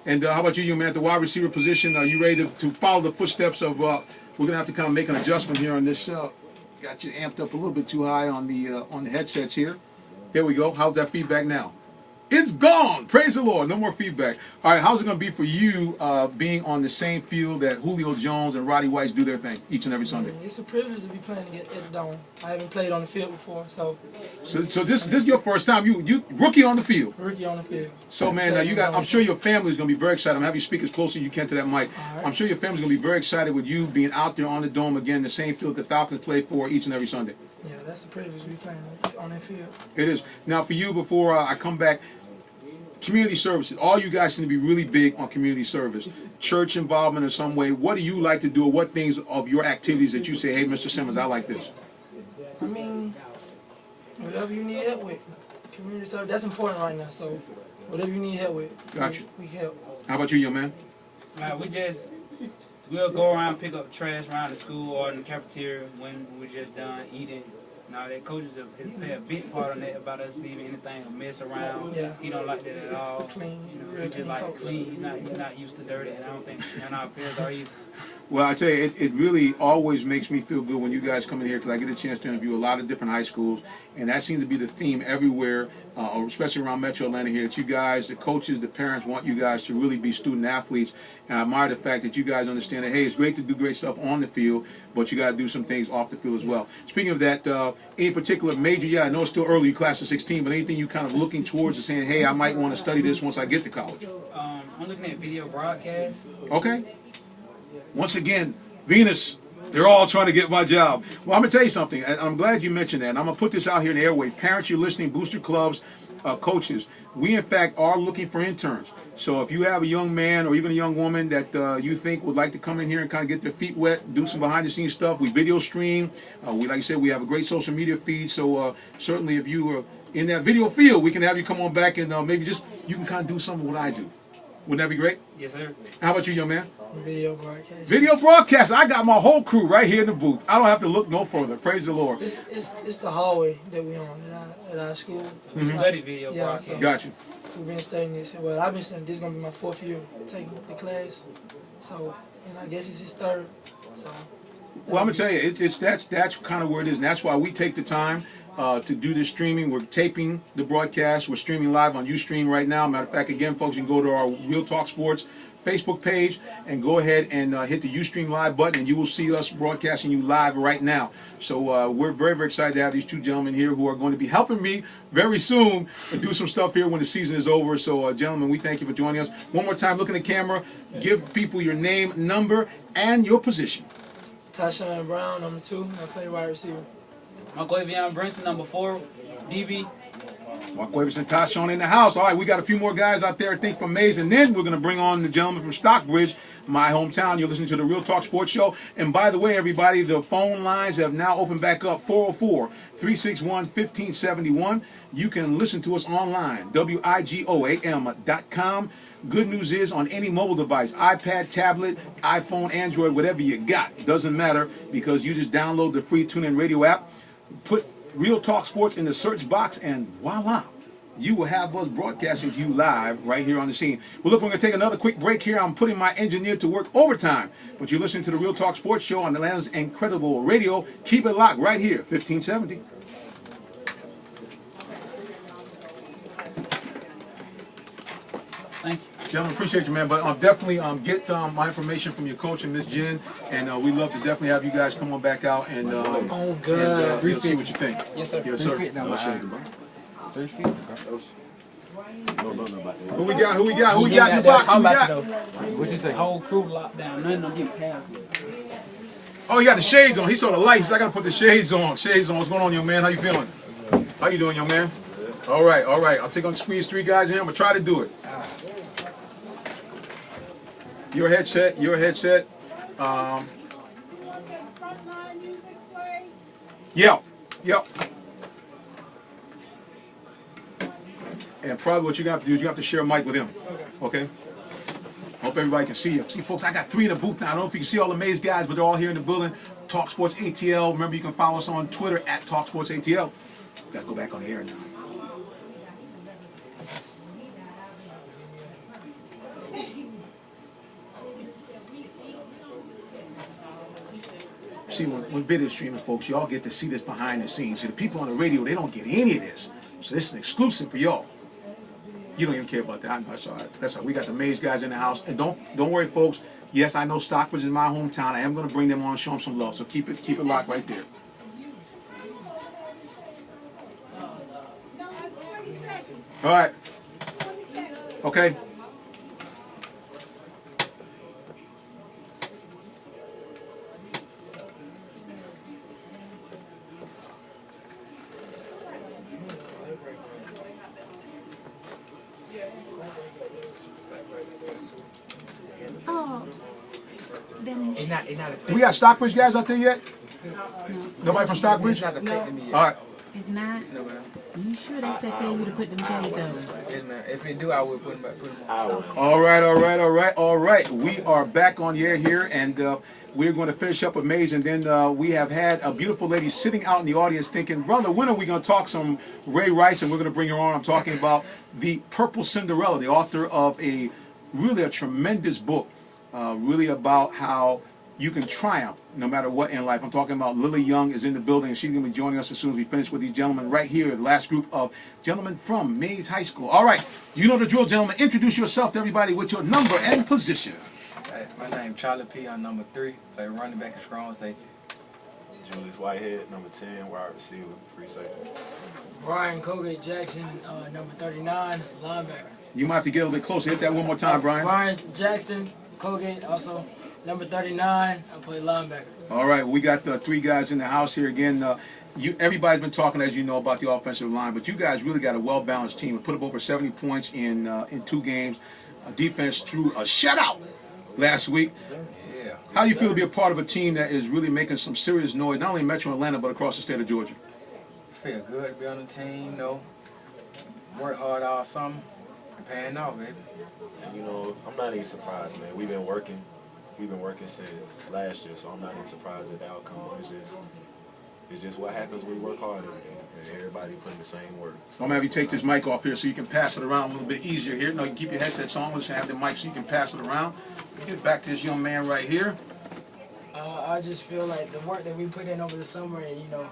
And how about you, young man, at the wide receiver position? Are you ready to follow the footsteps of we're going to have to kind of make an adjustment here on this. Got you amped up a little bit too high on the headsets here. There we go. How's that feedback now? It's gone. Praise the Lord. No more feedback. All right, how's it going to be for you being on the same field that Julio Jones and Roddy White do their thing each and every Sunday? It's a privilege to be playing at the Dome. I haven't played on the field before, so this is your first time. You rookie on the field. Rookie on the field. So, man, I'm sure your family is going to be very excited. I'm having you speak as close as you can to that mic. Right. I'm sure your family's going to be very excited with you being out there on the Dome again, the same field the Falcons play for each and every Sunday. Yeah, that's a privilege to be playing on that field. It is. Now, for you, before I come back, community services. All you guys seem to be really big on community service. Church involvement in some way. What do you like to do, or what things of your activities that you say, hey, Mr. Simmons, I like this? I mean, whatever you need help with. Community service, that's important right now. So whatever you need help with, gotcha. We help. How about you, young man? We'll go around, pick up trash around the school or in the cafeteria when we're just done eating. Now, that coaches play a big part on that about us leaving anything a mess around. Yeah. He don't like that at all. Clean. He just like clean. He's not used to dirty, and I don't think none of our players are either. Well, I tell you, it really always makes me feel good when you guys come in here because I get a chance to interview a lot of different high schools, and that seems to be the theme everywhere, especially around Metro Atlanta here, that you guys, the coaches, the parents want you guys to really be student athletes, and I admire the fact that you guys understand that, hey, it's great to do great stuff on the field, but you got to do some things off the field as well. Speaking of that, any particular major, I know it's still early, class of 16, but anything you kind of looking towards and saying, hey, I might want to study this once I get to college? I'm looking at video broadcast. Okay. Once again, Venus, they're all trying to get my job. Well, I'm going to tell you something. I'm glad you mentioned that. And I'm going to put this out here in the airway. Parents, you're listening, booster clubs, coaches, we, in fact, are looking for interns. So if you have a young man or even a young woman that you think would like to come in here and kind of get their feet wet, do some behind-the-scenes stuff, we video stream. Like I said, we have a great social media feed. So certainly if you are in that video field, we can have you come on back and maybe just you can kind of do some of what I do. Wouldn't that be great? Yes, sir. How about you, young man? Video broadcast. Video broadcast. I got my whole crew right here in the booth. I don't have to look no further. Praise the Lord. It's the hallway that we on at our school. We study video Yeah, broadcast. so Got you. we've been studying this. Well, I've been studying. This is gonna be my 4th year taking the class. So, and I guess it's his 3rd. So. Well, I'm gonna tell you, that's kind of where it is, and that's why we take the time to do this streaming. We're taping the broadcast. We're streaming live on Ustream right now. Matter of fact, again, folks, you can go to our Real Talk Sports Facebook page and go ahead and hit the Ustream live button, and you will see us broadcasting you live right now. So we're very, very excited to have these two gentlemen here who are going to be helping me very soon and do some stuff here when the season is over. So, gentlemen, we thank you for joining us. One more time, look in the camera. Give people your name, number, and your position. Tyshawn Brown, number 2. I play wide receiver. Marquavion Brinson, number 4, DB. Mark Wavis and Tyshawn in the house. All right, we got a few more guys out there, I think, from Mays, and then we're going to bring on the gentleman from Stockbridge, my hometown. You're listening to the Real Talk Sports Show. And by the way, everybody, the phone lines have now opened back up, 404-361-1571. You can listen to us online, WIGOAM.com. Good news is, on any mobile device, iPad, tablet, iPhone, Android, whatever you got, doesn't matter, because you just download the free TuneIn Radio app, put Real Talk Sports in the search box, and voila, you will have us broadcasting to you live right here on the scene. Well, look, we're going to take another quick break here. I'm putting my engineer to work overtime, but you're listening to the Real Talk Sports Show on Atlanta's Incredible Radio. Keep it locked right here, 1570. Thank you. Gentlemen, appreciate you, man. But definitely get my information from your coach and Miss Jen, and we'd love to definitely have you guys come on back out and Oh, God. and see what you think. Yes, sir. Yes, sir. 3 feet now. 3 feet. Who we got? Who we got? Who we got in the box? Who we got? What'd you say? Whole crew locked down. Nothing don't get past. Oh, he got the shades on. He saw the lights. I got to put the shades on. Shades on. What's going on, young man? How you feeling? How you doing, young man? All right, all right. I'll take on squeeze 3 guys in. I'm going to try to do it. Your headset. Yep. And probably what you're going to have to do is you have to share a mic with him. Okay? Hope everybody can see you. See, folks, I got 3 in the booth now. I don't know if you can see all the Maze guys, but they're all here in the building. Talk Sports ATL. Remember, you can follow us on Twitter at Talk Sports ATL. Got to go back on the air now. See, when video streaming, folks, y'all get to see this behind the scenes. See, the people on the radio, they don't get any of this. So this is an exclusive for y'all. You don't even care about that. That's all right. That's all right. We got the Maze guys in the house. And don't worry, folks. Yes, I know Stockbridge is my hometown. I am going to bring them on and show them some love. So keep it locked right there. All right. Okay. Oh, then It's not We got Stockbridge guys out there yet? no, Nobody from Stockbridge? It's not affecting me yet. All right. it's not. No, ma'am. You sure they said they would have put them shades on? Yes, ma'am. If it do, I will put them back. All right. We are back on the air here, and we're going to finish up with Maze, and then we have had a beautiful lady sitting out in the audience thinking, brother, when are we going to talk some Ray Rice, and we're going to bring her on. I'm talking about the Purple Cinderella, the author of a tremendous book, really about how you can triumph no matter what in life. I'm talking about Lillie Young is in the building, and she's going to be joining us as soon as we finish with these gentlemen right here, the last group of gentlemen from Mays High School. All right, you know the drill, gentlemen. Introduce yourself to everybody with your number and position. Hey, my name Charlie P. I'm number 3. Play running back and strong safety. Julius Whitehead, number 10, wide receiver, free safety. Brian Colgate Jackson, number 39, linebacker. You might have to get a little bit closer. Hit that one more time, Brian. Brian Jackson, Colgate, also number 39. I play linebacker. All right, we got 3 guys in the house here again. Everybody's been talking, as you know, about the offensive line, but you guys really got a well-balanced team. We put up over 70 points in 2 games. Defense threw a shutout last week. Yeah. How do you feel to be a part of a team that is really making some serious noise, not only in Metro Atlanta, but across the state of Georgia? Feel good to be on the team, Work hard all summer. Paying off, baby. And you know, I'm not even surprised, man. We've been working since last year, so I'm not even surprised at the outcome. It's just what happens when we work hard and everybody putting the same work. So I'm gonna have you take this mic off here so you can pass it around a little bit easier here. No, you can keep your headsets on. Let's have the mic so you can pass it around. Get back to this young man right here. I just feel like the work that we put in over the summer, and you know,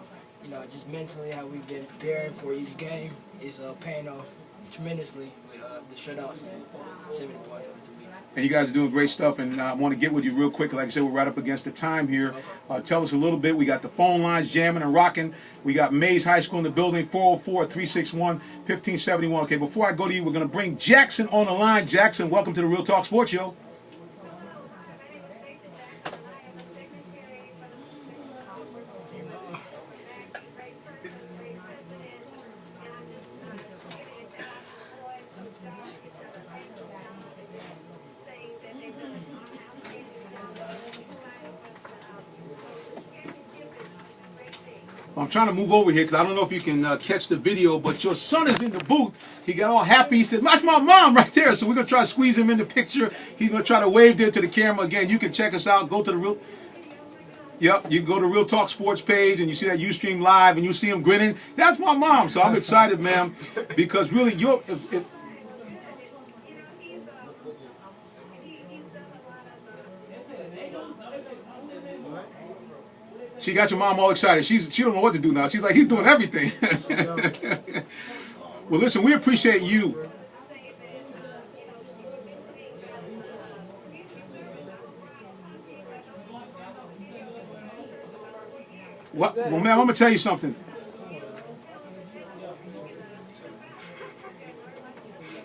just mentally how we've been preparing for each game is paying off tremendously with the shutouts and 70 points over 2 weeks. And you guys are doing great stuff, and I want to get with you real quick. Like I said, we're right up against the time here. Tell us a little bit. We got the phone lines jamming and rocking. We got Mays High School in the building, 404-361-1571. Okay, before I go to you, we're going to bring Jackson on the line. Jackson, welcome to the Real Talk Sports Show. I'm trying to move over here because I don't know if you can catch the video, but your son is in the booth. He got all happy. He said, "That's my mom right there." So we're going to try to squeeze him in the picture. He's going to try to wave there to the camera. Again, you can check us out. Go to the Real... Yep, you can go to Real Talk Sports page and you see that Ustream live and you see him grinning. That's my mom. So I'm excited, ma'am, because really you're... She got your mom all excited. She don't know what to do now. She's like, he's doing everything. Well, listen, we appreciate you. Well, ma'am, I'm going to tell you something.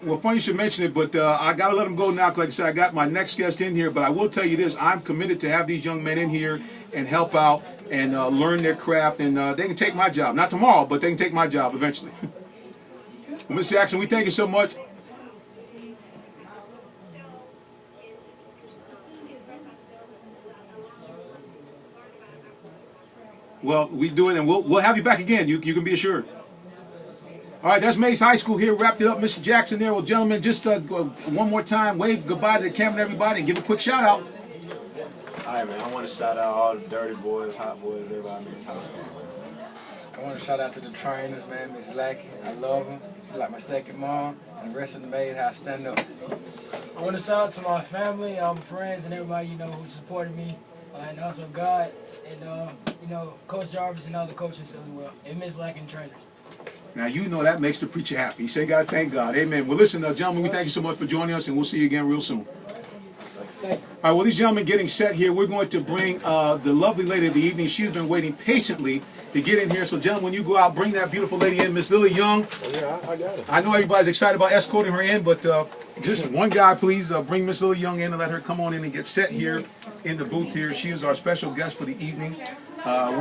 Well, funny you should mention it, but I got to let him go now because, like I said, I got my next guest in here. But I will tell you this. I'm committed to have these young men in here and help out and learn their craft. And they can take my job. Not tomorrow, but they can take my job eventually. Well, Ms. Jackson, we thank you so much. Well, we do it, and we'll have you back again. You can be assured. All right, that's Mays High School here. Wrapped it up. Mr. Jackson there. Well, gentlemen, just one more time, wave goodbye to the camera and everybody and give a quick shout out. All right, man. I want to shout out all the dirty boys, hot boys, everybody in Mays High School. I want to shout out to the trainers, man, Miss Lackey. I love her. She's like my second mom. And the rest of the Mays, how I stand up. I want to shout out to my family, friends, and everybody who supported me, and also God, and Coach Jarvis and other coaches as well, and Miss Lackey and trainers. Now, you know that makes the preacher happy. He said, God, thank God. Amen. Well, listen, gentlemen, we thank you so much for joining us, and we'll see you again real soon. All right, well, these gentlemen getting set here. We're going to bring the lovely lady of the evening. She's been waiting patiently to get in here. So, gentlemen, when you go out, bring that beautiful lady in, Miss Lillie Young. Oh, yeah, I got it. I know everybody's excited about escorting her in, but just one guy, please bring Miss Lillie Young in and let her come on in and get set here in the booth here. She is our special guest for the evening.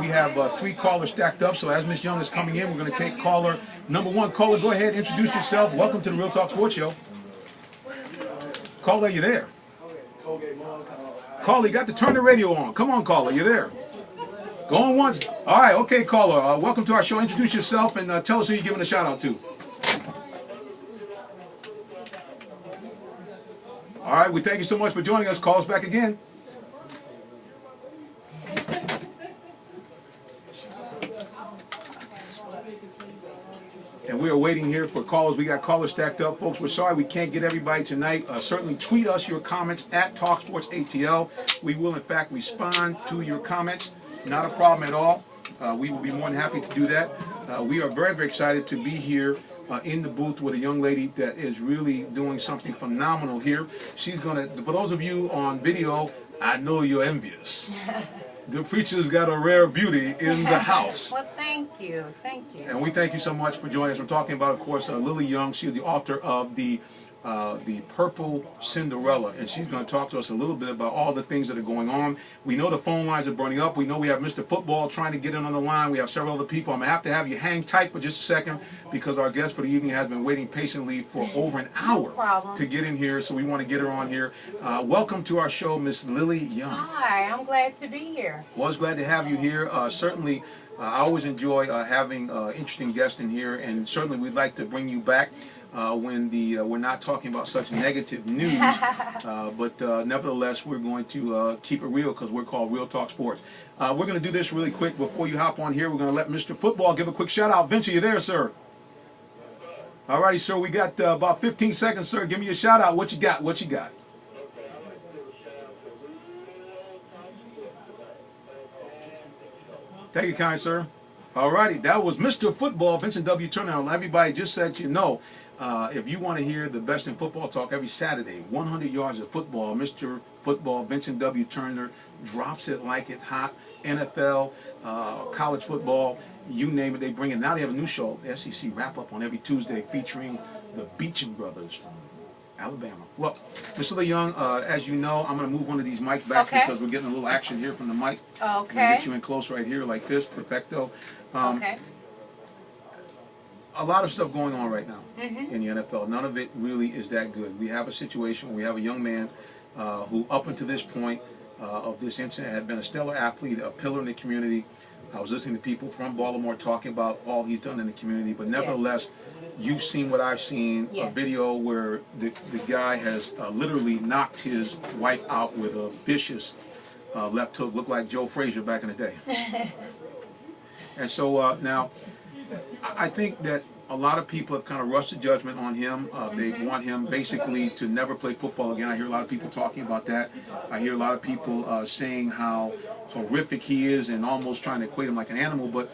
We have 3 callers stacked up, so as Miss Young is coming in, we're going to take caller number 1. Caller, go ahead, introduce yourself. Welcome to the Real Talk Sports Show. Caller, you there? Caller, you got to turn the radio on. Come on, caller, you there? Going once. All right, okay, caller. Welcome to our show. Introduce yourself and tell us who you're giving a shout out to. All right, we thank you so much for joining us. Call us back again. And we are waiting here for callers. We got callers stacked up. Folks, we're sorry we can't get everybody tonight. Certainly tweet us your comments at TalkSportsATL. We will, in fact, respond to your comments. Not a problem at all. We will be more than happy to do that. We are very, very excited to be here in the booth with a young lady that is really doing something phenomenal here. She's going to, for those of you on video, I know you're envious. The preacher's got a rare beauty in the house. Well, thank you. Thank you. And we thank you so much for joining us. We're talking about, of course, Lillie Young. She is the author of the Purple Cinderella, and she's going to talk to us a little bit about all the things that are going on. We know the phone lines are burning up. We know we have Mr. Football trying to get in on the line. We have several other people. I'm going to have you hang tight for just a second because our guest for the evening has been waiting patiently for over an hour to get in here, so we want to get her on here. Welcome to our show, Miss Lillie Young. Hi, I'm glad to be here. Was glad to have you here. Certainly, I always enjoy having interesting guests in here, and certainly we'd like to bring you back. when we're not talking about such negative news. But nevertheless, we're going to keep it real because we're called Real Talk Sports. We're going to do this really quick before you hop on here. We're going to let Mr. Football give a quick shout out. Vince, are you there, sir? All righty, sir. We got about 15 seconds, sir. Give me a shout out. What you got? What you got? Thank you, kind sir. All righty, that was Mr. Football, Vincent W. Turner. Everybody, just so that you know, if you want to hear the best in football talk every Saturday, 100 yards of football, Mr. Football, Vincent W. Turner drops it like it's hot. NFL, college football, you name it, they bring it. Now they have a new show, the SEC Wrap-Up, on every Tuesday featuring the Beecham brothers from Alabama. Well, Mr. Young, as you know, I'm going to move one of these mics back because we're getting a little action here from the mic. Okay. Get you in close right here like this. Perfecto. Okay. A lot of stuff going on right now in the NFL. None of it really is that good. We have a situation where we have a young man who, up until this point of this incident, had been a stellar athlete, a pillar in the community. I was listening to people from Baltimore talking about all he's done in the community, but nevertheless, you've seen what I've seen, a video where the guy has literally knocked his wife out with a vicious left hook, looked like Joe Frazier back in the day. And so now, I think that a lot of people have kind of rushed to judgment on him. They want him basically to never play football again. I hear a lot of people talking about that. I hear a lot of people saying how horrific he is and almost trying to equate him like an animal. But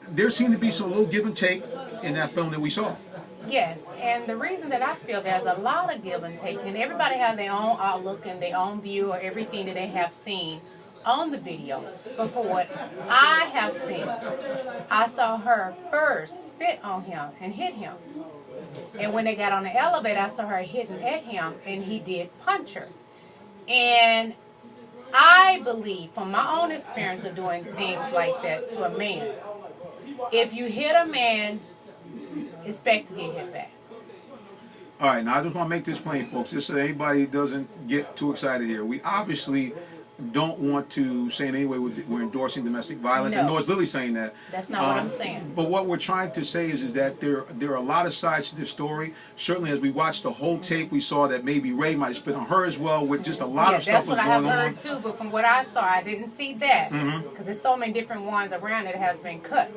there seemed to be some little give and take in that film that we saw. Yes, and the reason that I feel there's a lot of give and take, and everybody has their own outlook and their own view or everything that they have seen on the video. But for what I have seen, I saw her first spit on him and hit him. And when they got on the elevator, I saw her hitting at him, and he did punch her. And I believe, from my own experience of doing things like that to a man, if you hit a man, expect to get hit back. All right, now I just want to make this plain, folks, just so that anybody doesn't get too excited here. We obviously don't want to say in any way we're endorsing domestic violence. No. I know it's Lillie saying that. That's not what I'm saying. But what we're trying to say is that there are a lot of sides to this story. Certainly, as we watched the whole tape, we saw that maybe Ray might have spit on her as well, with just a lot of stuff was going on. That's what I have heard too, but from what I saw, I didn't see that. Because there's so many different ones around that has been cut.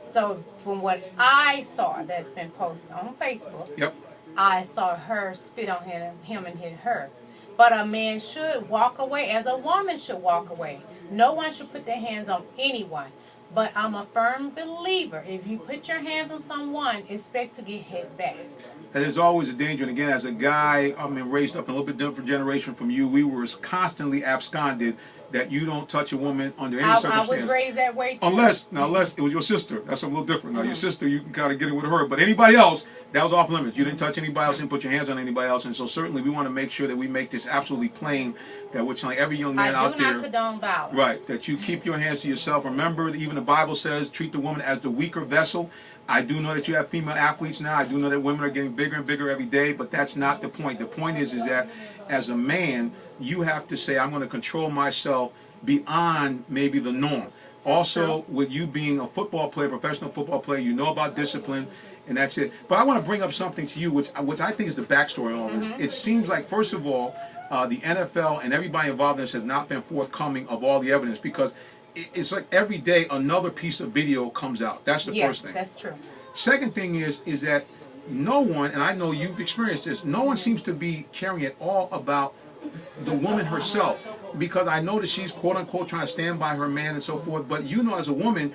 So from what I saw that's been posted on Facebook, I saw her spit on him and hit her. But a man should walk away, as a woman should walk away. No one should put their hands on anyone. But I'm a firm believer, if you put your hands on someone, expect to get hit back. And there's always a danger, and again, as a guy, raised up in a little bit different generation from you, we were constantly absconded that you don't touch a woman under any circumstance. I was raised that way too. Unless it was your sister. That's something a little different. Now, your sister, you can kind of get it with her. But anybody else, that was off limits. You didn't touch anybody else, didn't put your hands on anybody else. And so certainly we want to make sure that we make this absolutely plain, that we're telling every young man out there. I do not condone violence. Right, that you keep your hands to yourself. Remember, even the Bible says, treat the woman as the weaker vessel. I do know that you have female athletes now. I do know that women are getting bigger and bigger every day, but that's not the point. The point is that as a man, you have to say, I'm going to control myself beyond maybe the norm. Also, with you being a football player, professional football player, you know about discipline, and that's it. But I want to bring up something to you, which I think is the backstory on all this. It seems like, first of all, the NFL and everybody involved in this has not been forthcoming of all the evidence, because it's like every day another piece of video comes out. That's the first thing. Yes, that's true. Second thing is that no one, and I know you've experienced this, no one seems to be caring at all about the woman herself, because I know that she's quote-unquote trying to stand by her man and so forth, but you know, as a woman,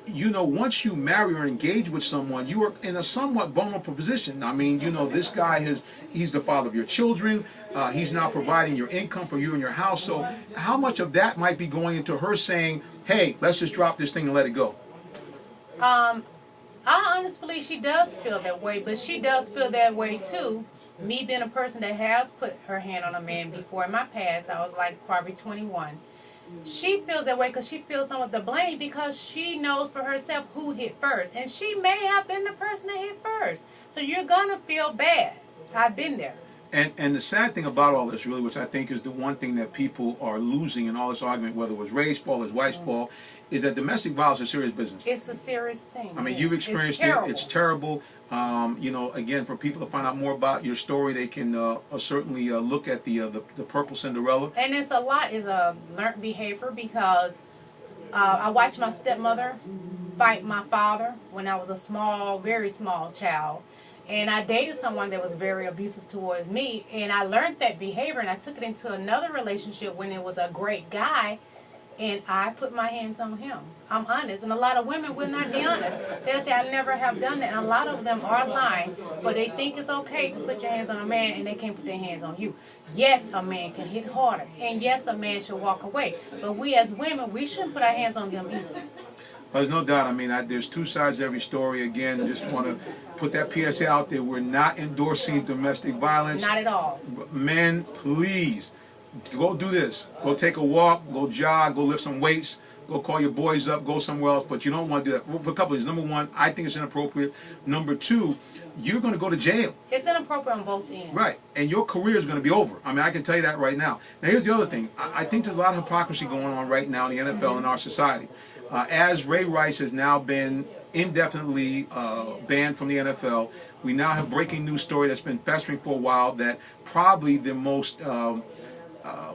you know, once you marry or engage with someone, you are in a somewhat vulnerable position. I mean, you know, this guy he's the father of your children, he's now providing your income for you and your house, so how much of that might be going into her saying, hey, let's just drop this thing and let it go? I honestly believe she does feel that way, but she does feel that way too. Me being a person that has put her hand on a man before in my past, I was like probably 21. She feels that way because she feels some of the blame, because she knows for herself who hit first. And she may have been the person that hit first. So you're going to feel bad. I've been there. And the sad thing about all this, really, which I think is the one thing that people are losing in all this argument, whether it was Ray's fault or his wife's fault, is that domestic violence is serious business. It's a serious thing. I mean, you've experienced it. It's terrible. You know, again, for people to find out more about your story, they can certainly look at the Purple Cinderella. And it's a lot is a learned behavior because I watched my stepmother fight my father when I was a small, very small child. And I dated someone that was very abusive towards me. And I learned that behavior and I took it into another relationship when it was a great guy. And I put my hands on him. I'm honest. And a lot of women will not be honest. They'll say, I never have done that. And a lot of them are lying. But they think it's okay to put your hands on a man and they can't put their hands on you. Yes, a man can hit harder. And yes, a man should walk away. But we as women, we shouldn't put our hands on them either. There's no doubt. I mean, there's two sides to every story. Again, just want to put that PSA out there. We're not endorsing domestic violence. Not at all. Men, please, go do this. Go take a walk. Go jog. Go lift some weights. Go call your boys up. Go somewhere else. But you don't want to do that for a couple of reasons. Number one, I think it's inappropriate. Number two, you're going to go to jail. It's inappropriate on both ends. Right. And your career is going to be over. I mean, I can tell you that right now. Now, here's the other thing. I think there's a lot of hypocrisy going on right now in the NFL and our society. As Ray Rice has now been indefinitely banned from the NFL, we now have breaking news story that's been festering for a while that probably the most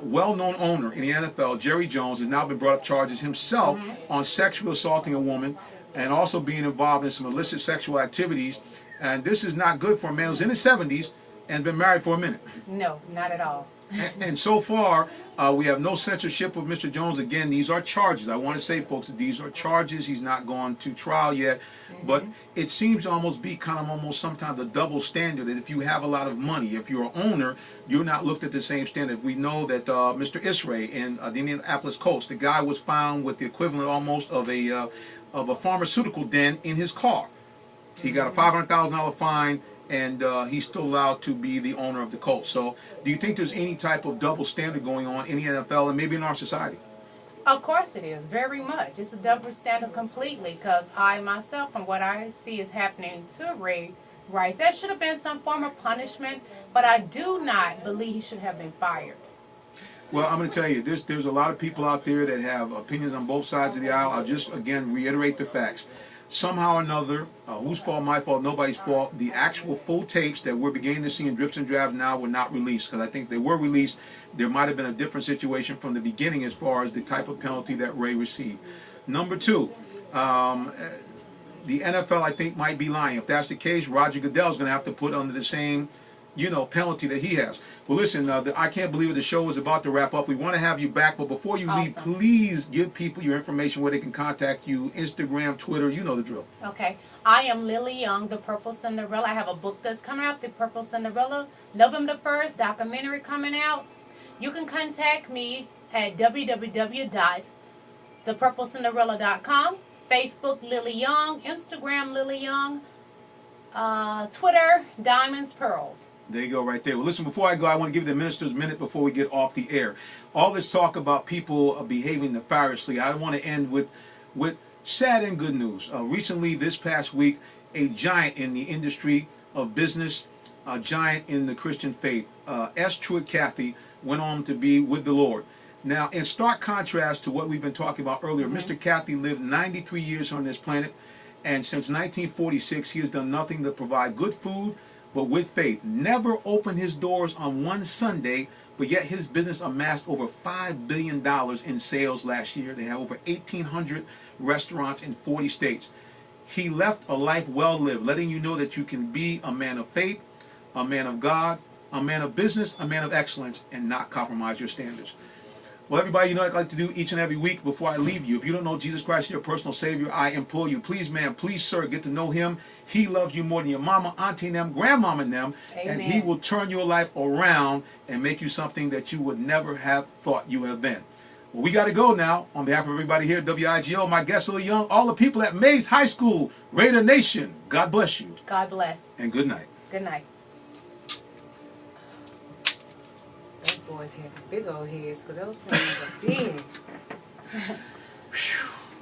well-known owner in the NFL, Jerry Jones, has now been brought up charges himself on sexually assaulting a woman and also being involved in some illicit sexual activities. And this is not good for a man who's in his 70s and been married for a minute. No, not at all. And so far, we have no censorship with Mr. Jones. Again, these are charges. I want to say, folks, that these are charges. He's not gone to trial yet. But it seems to almost be kind of almost sometimes a double standard that if you have a lot of money, if you're an owner, you're not looked at the same standard. We know that Mr. Isray in the Indianapolis Colts, the guy was found with the equivalent almost of a pharmaceutical den in his car. He got a $500,000 fine. And he's still allowed to be the owner of the Colts. So do you think there's any type of double standard going on in the NFL and maybe in our society? Of course it is, very much. It's a double standard completely because I myself, from what I see is happening to Ray Rice, there should have been some form of punishment, but I do not believe he should have been fired. Well, I'm going to tell you, there's a lot of people out there that have opinions on both sides of the aisle. I'll just, again, reiterate the facts. Somehow or another, whose fault, my fault, nobody's fault, the actual full tapes that we're beginning to see in drips and drabs now were not released. Because I think they were released, there might have been a different situation from the beginning as far as the type of penalty that Ray received. Number two, the NFL, I think, might be lying. If that's the case, Roger Goodell is going to have to put under the same, penalty that he has. Well, listen, I can't believe it. The show is about to wrap up. We want to have you back, but before you leave, please give people your information where they can contact you, Instagram, Twitter, you know the drill. Okay. I am Lillie Young, The Purple Cinderella. I have a book that's coming out, The Purple Cinderella, November 1st, documentary coming out. You can contact me at www.thepurplecinderella.com, Facebook, Lillie Young, Instagram, Lillie Young, Twitter, Diamonds, Pearls. There you go, right there. Well, listen, before I go, I want to give the ministers a minute before we get off the air. All this talk about people behaving nefariously, I want to end with sad and good news. Recently, this past week, a giant in the industry of business, a giant in the Christian faith, S. Truett Cathy, went on to be with the Lord. Now, in stark contrast to what we've been talking about earlier, Mr. Cathy lived 93 years on this planet, and since 1946, he has done nothing to provide good food, but with faith. Never opened his doors on one Sunday, but yet his business amassed over $5 billion in sales last year. They have over 1,800 restaurants in 40 states. He left a life well lived, letting you know that you can be a man of faith, a man of God, a man of business, a man of excellence, and not compromise your standards. Well, everybody, you know what I'd like to do each and every week before I leave you. If you don't know Jesus Christ, your personal Savior, I implore you, please, ma'am, please, sir, get to know Him. He loves you more than your mama, auntie, and them, grandmama, and them. Amen. And He will turn your life around and make you something that you would never have thought you have been. Well, we got to go now. On behalf of everybody here at WIGO, my guest, Lillie Young, all the people at Mays High School, Raider Nation, God bless you. God bless. And good night. Good night. Those boys had some big old heads because those things are big.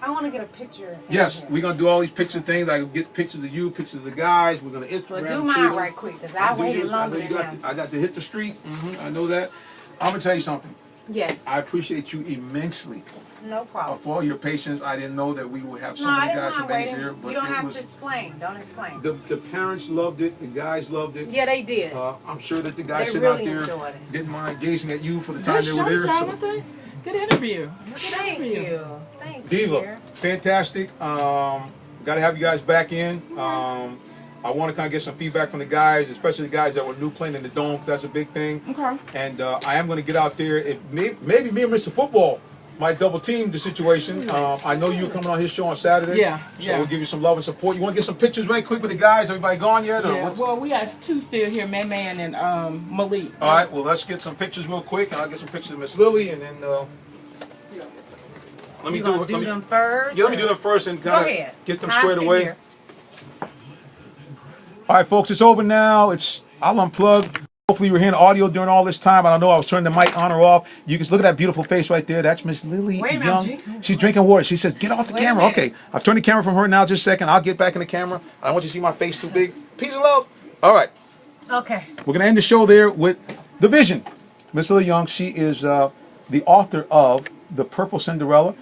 I want to get a picture. Yes, we're gonna do all these picture things. I get pictures of you, pictures of the guys. We're gonna Instagram. Well, do mine right quick, because I waited longer than that. I got to hit the street. I know that. I'm gonna tell you something. Yes. I appreciate you immensely No problem. for all your patience. I didn't know that we would have so No, I many didn't guys from mind base waiting. here, but You don't it have was. to explain. Don't explain. The parents loved it. The guys loved it. Yeah, they did. I'm sure that the guys They sitting really out there enjoyed it. didn't mind gazing at you for the time Good they show, were there. So. Jonathan. Good interview. Thank you. Thank you. Diva, dear. fantastic. Got to have you guys back in. I want to kind of get some feedback from the guys, especially the guys that were new playing in the dome, 'cause that's a big thing. Okay. And I am going to get out there. Maybe me and Mr. Football might double team the situation. I know you're coming on his show on Saturday. Yeah, So yeah. we'll give you some love and support. You want to get some pictures right quick with the guys? Everybody gone yet? Or Yeah, what's- well, we got two still here, Man and Malik. All right, well, let's get some pictures real quick, and I'll get some pictures of Miss Lillie, and then let me You gonna do them first? Yeah, let me do them first and kind ahead. of get them I'll squared sit away. here. All right, folks, it's over now. I'll unplug. Hopefully you were hearing audio during all this time. I don't know. I was turning the mic on or off. You can look at that beautiful face right there. That's Miss Lillie Wait a minute, Young. drinking She's drinking water. She says, "Get off the Wait a camera." minute. Okay, I've turned the camera from her now. Just a second. I'll get back in the camera. I don't want you to see my face too big. Peace and love. All right. Okay. We're going to end the show there with The Vision. Miss Lillie Young, she is the author of The Purple Cinderella.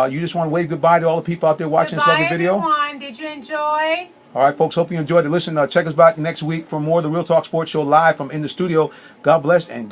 You just want to wave goodbye to all the people out there watching this Goodbye, lovely video? everyone. Did you enjoy? All right, folks, hope you enjoyed it. Listen, check us back next week for more of the Real Talk Sports Show live from in the studio. God bless and